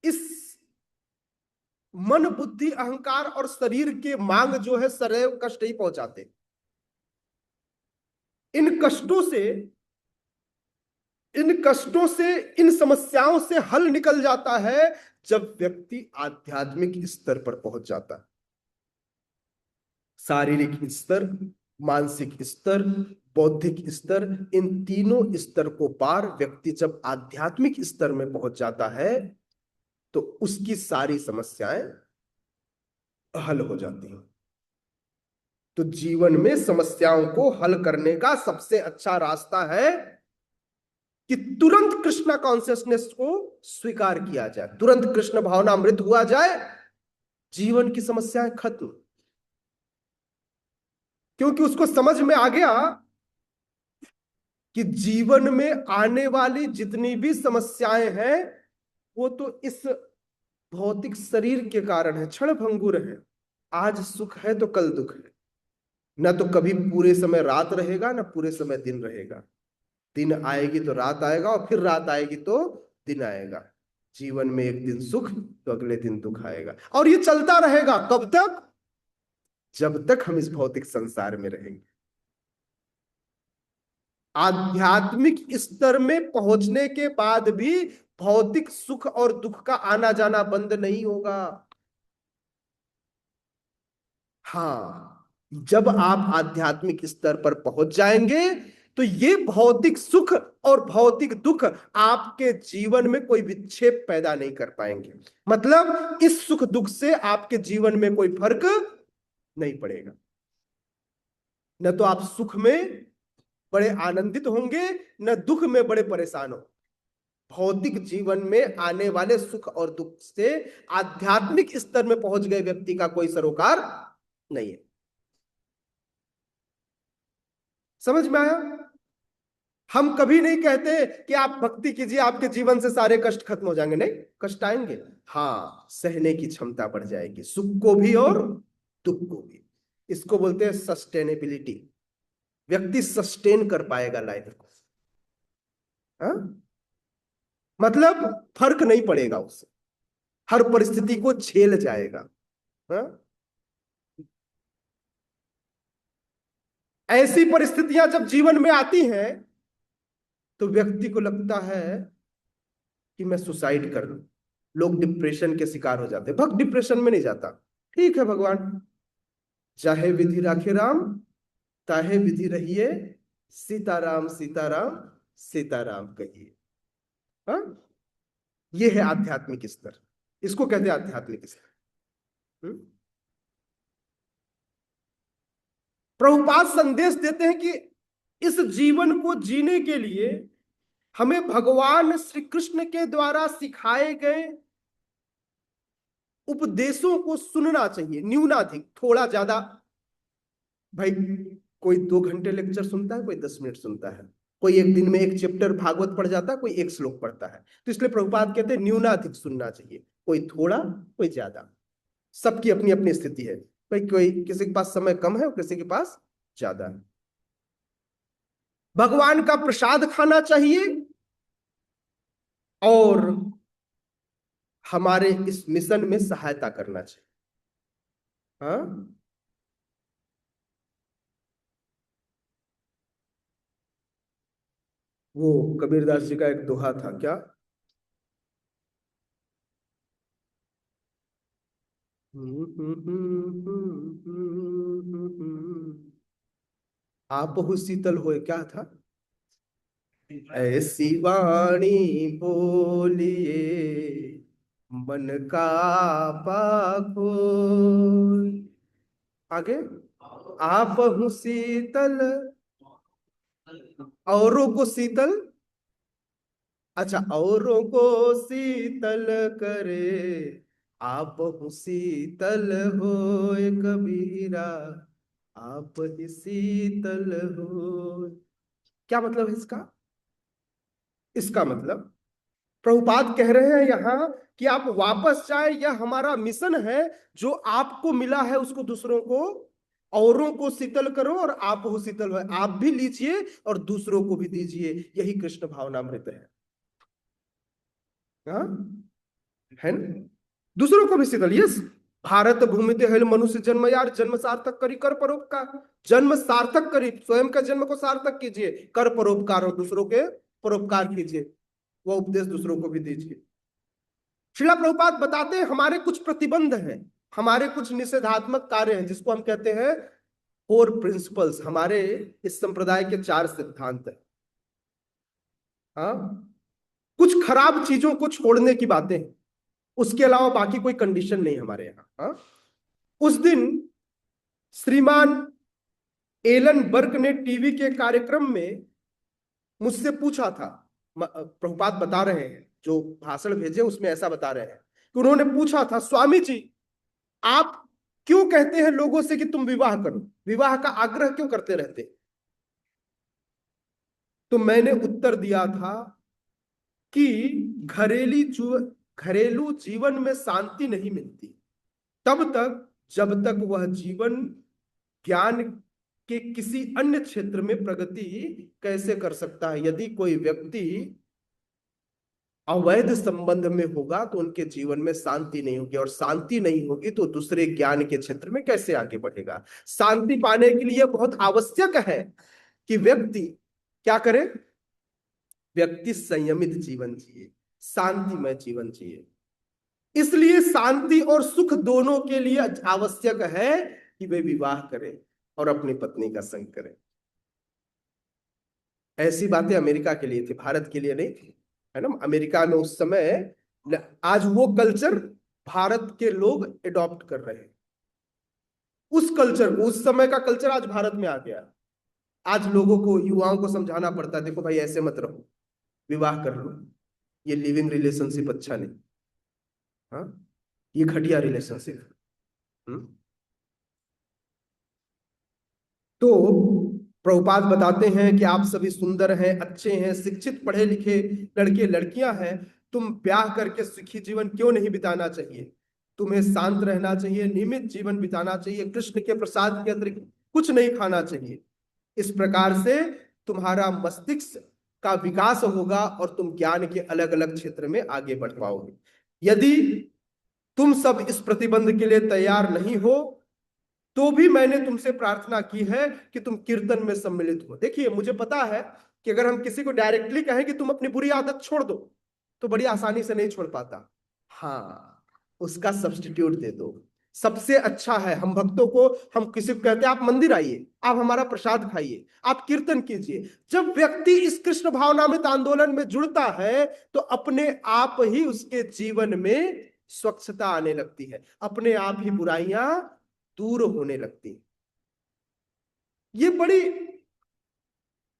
इस मन बुद्धि अहंकार और शरीर के मांग जो है सदैव कष्ट ही पहुंचाते। इन कष्टों से इन कष्टों से, इन समस्याओं से हल निकल जाता है जब व्यक्ति आध्यात्मिक स्तर पर पहुंच जाता है। शारीरिक स्तर, मानसिक स्तर, बौद्धिक स्तर, इन तीनों स्तर को पार व्यक्ति जब आध्यात्मिक स्तर में पहुंच जाता है तो उसकी सारी समस्याएं हल हो जाती हैं। तो जीवन में समस्याओं को हल करने का सबसे अच्छा रास्ता है कि तुरंत कृष्णा कॉन्शियसनेस को स्वीकार किया जाए, तुरंत कृष्ण भावनामृत हुआ जाए, जीवन की समस्याएं खत्म। क्योंकि उसको समझ में आ गया कि जीवन में आने वाली जितनी भी समस्याएं हैं वो तो इस भौतिक शरीर के कारण है, क्षण भंगुर है। आज सुख है तो कल दुख है, न तो कभी पूरे समय रात रहेगा न पूरे समय दिन रहेगा। दिन आएगी तो रात आएगा और फिर रात आएगी तो दिन आएगा। जीवन में एक दिन सुख तो अगले दिन दुख आएगा, और ये चलता रहेगा कब तक? जब तक हम इस भौतिक संसार में रहेंगे। आध्यात्मिक स्तर में पहुंचने के बाद भी भौतिक सुख और दुख का आना जाना बंद नहीं होगा। हाँ, जब आप आध्यात्मिक स्तर पर पहुंच जाएंगे तो ये भौतिक सुख और भौतिक दुख आपके जीवन में कोई विक्षेप पैदा नहीं कर पाएंगे। मतलब इस सुख दुख से आपके जीवन में कोई फर्क नहीं पड़ेगा। न तो आप सुख में बड़े आनंदित होंगे, न दुख में बड़े परेशान हो। भौतिक जीवन में आने वाले सुख और दुख से आध्यात्मिक स्तर में पहुंच गए व्यक्ति का कोई सरोकार नहीं है। समझ में आया? हम कभी नहीं कहते कि आप भक्ति कीजिए आपके जीवन से सारे कष्ट खत्म हो जाएंगे। नहीं, कष्ट आएंगे, हाँ, सहने की क्षमता बढ़ जाएगी, सुख को भी और दुख को भी। इसको बोलते हैं सस्टेनेबिलिटी। व्यक्ति सस्टेन कर पाएगा लाइफ को। हाँ? मतलब फर्क नहीं पड़ेगा उससे, हर परिस्थिति को झेल जाएगा। हाँ? ऐसी परिस्थितियां जब जीवन में आती हैं तो व्यक्ति को लगता है कि मैं सुसाइड कर लूं। लोग डिप्रेशन के शिकार हो जाते हैं। भक्त डिप्रेशन में नहीं जाता। ठीक है भगवान, चाहे विधि राखे राम, ताहे विधि रहिए, सीताराम सीताराम सीताराम कहिए। हाँ, ये है आध्यात्मिक स्तर। इसको कहते हैं आध्यात्मिक स्तर। प्रभुपाद संदेश देते हैं कि इस जीवन को जीने के लिए हमें भगवान श्री कृष्ण के द्वारा सिखाए गए उपदेशों को सुनना चाहिए, न्यूनाधिक, थोड़ा ज्यादा। भाई, कोई 2 घंटे लेक्चर सुनता है, कोई 10 मिनट सुनता है, कोई एक दिन में एक चैप्टर भागवत पढ़ जाता है, कोई एक श्लोक पढ़ता है। तो इसलिए प्रभुपाद कहते हैं न्यूनाधिक सुनना चाहिए, कोई थोड़ा कोई ज्यादा। सबकी अपनी अपनी स्थिति है। भाई, कोई किसी के पास समय कम है और किसी के पास ज्यादा है। भगवान का प्रसाद खाना चाहिए और हमारे इस मिशन में सहायता करना चाहिए। हाँ, वो कबीरदास जी का एक दोहा था, क्या? आप हु शीतल होए, क्या था? ऐसी वाणी बोलिए मन का पाखो। आगे, आप हूँ शीतल औरों को शीतल, अच्छा, औरों को शीतल करे, आप हूँ शीतल होए कबीरा, आप ही शीतल हो। क्या मतलब है इसका? इसका मतलब प्रभुपाद कह रहे हैं यहां कि आप वापस जाए, यह हमारा मिशन है। जो आपको मिला है उसको दूसरों को, औरों को शीतल करो और आप हो शीतल हो। आप भी लीजिए और दूसरों को भी दीजिए, यही कृष्ण भावनामृत है। हाँ? है ना? दूसरों को भी शीतल। यस, भारत भूमि ते हेल मनुष्य जन्म, यार जन्म सार्थक करी कर परोपकार। जन्म सार्थक करी, स्वयं का जन्म को सार्थक कीजिए, कर परोपकार और दूसरों के परोपकार कीजिए, वो उपदेश दूसरों को भी दीजिए। श्रीला प्रभुपाद बताते हैं हमारे कुछ प्रतिबंध हैं, हमारे कुछ निषेधात्मक कार्य हैं जिसको हम कहते हैं फोर प्रिंसिपल्स, हमारे इस संप्रदाय के 4 सिद्धांत है। हाँ, कुछ खराब चीजों को छोड़ने की बातें हैं, उसके अलावा बाकी कोई कंडीशन नहीं हमारे यहाँ। हाँ, उस दिन श्रीमान एलन बर्क ने टीवी के कार्यक्रम में मुझसे पूछा था, प्रभुपाद बता रहे हैं, जो भाषण भेजे उसमें ऐसा बता रहे हैं कि उन्होंने पूछा था, स्वामी जी आप क्यों कहते हैं लोगों से कि तुम विवाह करो, विवाह का आग्रह क्यों करते रहते? तो मैंने उत्तर दिया था कि घरेलू जीवन में शांति नहीं मिलती तब तक जब तक वह जीवन ज्ञान के किसी अन्य क्षेत्र में प्रगति कैसे कर सकता है। यदि कोई व्यक्ति अवैध संबंध में होगा तो उनके जीवन में शांति नहीं होगी, और शांति नहीं होगी तो दूसरे ज्ञान के क्षेत्र में कैसे आगे बढ़ेगा। शांति पाने के लिए बहुत आवश्यक है कि व्यक्ति क्या करे, व्यक्ति संयमित जीवन जिए, शांतिमय जीवन जिए। इसलिए शांति और सुख दोनों के लिए आवश्यक है कि वे विवाह करें और अपनी पत्नी का संग करें। ऐसी बातें अमेरिका के लिए थी, भारत के लिए नहीं थी, है ना। अमेरिका में उस समय, आज वो कल्चर भारत के लोग एडॉप्ट कर रहे हैं। उस कल्चर को, उस समय का कल्चर आज भारत में आ गया। आज लोगों को, युवाओं को समझाना पड़ता है, देखो भाई ऐसे मत रहो, विवाह कर लो, ये लिविंग रिलेशनशिप अच्छा नहीं। हाँ, ये घटिया रिलेशनशिप। तो प्रभुपाद बताते हैं कि आप सभी सुंदर हैं, अच्छे हैं, शिक्षित पढ़े लिखे लड़के लड़कियां हैं, तुम ब्याह करके सुखी जीवन क्यों नहीं बिताना चाहिए? तुम्हें शांत रहना चाहिए, नियमित जीवन बिताना चाहिए, कृष्ण के प्रसाद के अतिरिक्त कुछ नहीं खाना चाहिए। इस प्रकार से तुम्हारा मस्तिष्क का विकास होगा और तुम ज्ञान के अलग अलग क्षेत्र में आगे बढ़ पाओगे। यदि तुम सब इस प्रतिबंध के लिए तैयार नहीं हो तो भी मैंने तुमसे प्रार्थना की है कि तुम कीर्तन में सम्मिलित हो। देखिए, मुझे पता है कि अगर हम किसी को डायरेक्टली कहें कि तुम अपनी बुरी आदत छोड़ दो तो बड़ी आसानी से नहीं छोड़ पाता। हाँ, उसका सब्स्टिट्यूट दे दो। सबसे अच्छा है, हम भक्तों को, हम किसी को कहते हैं आप मंदिर आइए, आप हमारा प्रसाद खाइए, आप कीर्तन कीजिए। जब व्यक्ति इस कृष्ण भावनामृत आंदोलन में जुड़ता है तो अपने आप ही उसके जीवन में स्वच्छता आने लगती है, अपने आप ही बुराइयां दूर होने लगती। ये बड़ी,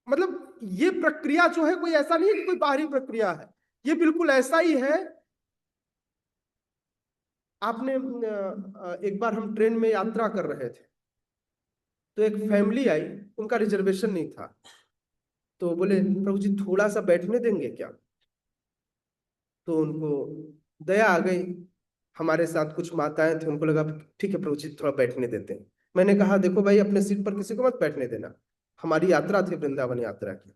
मतलब ये प्रक्रिया जो है कोई ऐसा नहीं है कि कोई बाहरी प्रक्रिया है, ये बिल्कुल ऐसा ही है। आपने एक बार हम ट्रेन में यात्रा कर रहे थे तो एक फैमिली आई, उनका रिजर्वेशन नहीं था, तो बोले प्रभु जी थोड़ा सा बैठने देंगे क्या? तो उनको दया आ गई, हमारे साथ कुछ माताएं थी, उनको लगा ठीक है प्रभु जी थोड़ा बैठने देते हैं। मैंने कहा देखो भाई, अपने सीट पर किसी को मत बैठने देना। हमारी यात्रा थी वृंदावन यात्रा की,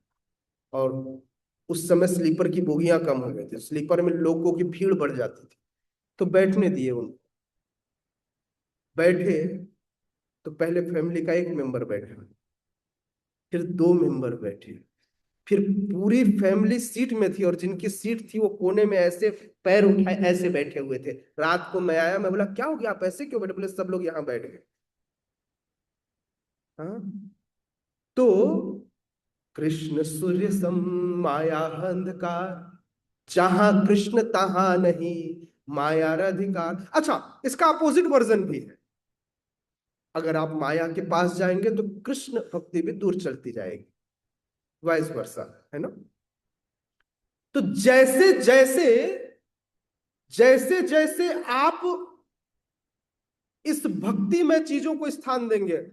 और उस समय स्लीपर की बोगियां कम हो गई थी, स्लीपर में लोगों की भीड़ बढ़ जाती थी, तो बैठने दिए उनको। बैठे तो पहले फैमिली का एक मेंबर बैठा, फिर 2 मेंबर बैठे, फिर पूरी फैमिली सीट में थी, और जिनकी सीट थी वो कोने में ऐसे पैर उठाए ऐसे बैठे हुए थे। रात को मैं आया, मैं बोला क्या हो गया, आप ऐसे क्यों बैठे? बोले सब लोग यहाँ बैठ गए। हाँ, तो कृष्ण सूर्य सम माया अंधकार, जहां कृष्ण तहां नहीं माया अधिकार। अच्छा, इसका अपोजिट वर्जन भी है, अगर आप माया के पास जाएंगे तो कृष्ण भक्ति भी दूर चलती जाएगी, वाइस वर्सा, है ना। तो जैसे जैसे जैसे जैसे आप इस भक्ति में चीजों को स्थान देंगे,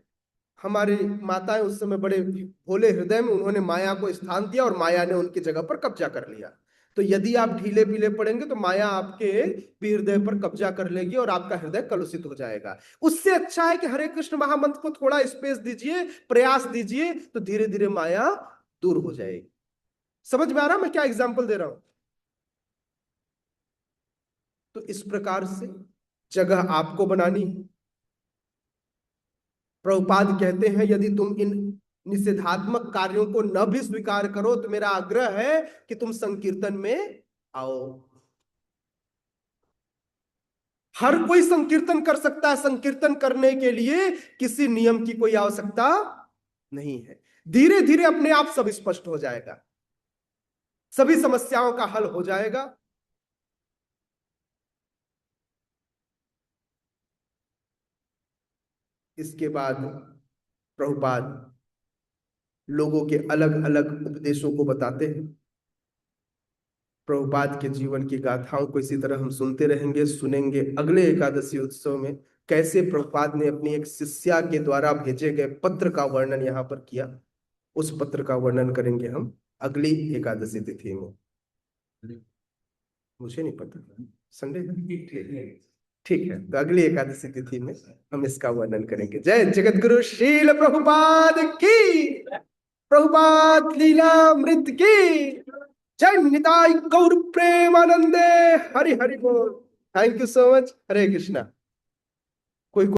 हमारी माताएं उस समय बड़े भोले हृदय में, उन्होंने माया को स्थान दिया और माया ने उनकी जगह पर कब्जा कर लिया। तो यदि आप ढीले पीले पड़ेंगे तो माया आपके भी हृदय पर कब्जा कर लेगी और आपका हृदय कलुषित हो जाएगा। उससे अच्छा है कि हरे कृष्ण महामंत्र को थोड़ा स्पेस दीजिए, प्रयास दीजिए, तो धीरे धीरे माया दूर हो जाएगी। समझ में आ रहा मैं क्या एग्जाम्पल दे रहा हूं? तो इस प्रकार से जगह आपको बनानी है। प्रभुपाद कहते हैं यदि तुम इन निषेधात्मक कार्यों को न भी स्वीकार करो तो मेरा आग्रह है कि तुम संकीर्तन में आओ। हर कोई संकीर्तन कर सकता है। संकीर्तन करने के लिए किसी नियम की कोई आवश्यकता नहीं है। धीरे धीरे अपने आप सब स्पष्ट हो जाएगा, सभी समस्याओं का हल हो जाएगा। इसके बाद प्रभुपाद लोगों के अलग अलग उपदेशों को बताते हैं। प्रभुपाद के जीवन की गाथाओं को इसी तरह हम सुनते रहेंगे, सुनेंगे अगले एकादशी उत्सव में। कैसे प्रभुपाद ने अपनी एक शिष्या के द्वारा भेजे गए पत्र का वर्णन यहाँ पर किया, उस पत्र का वर्णन करेंगे हम अगली एकादशी तिथि में। मुझे नहीं पता, संडे है? ठीक है, तो अगली एकादशी तिथि में हम इसका वर्णन करेंगे। जय जगत गुरु शील प्रभुपाद की, प्रभुपाद लीलामृत की जय। निताई गौर प्रेमानंदे। हरि हरि बोल। Thank you so much. Hare Krishna.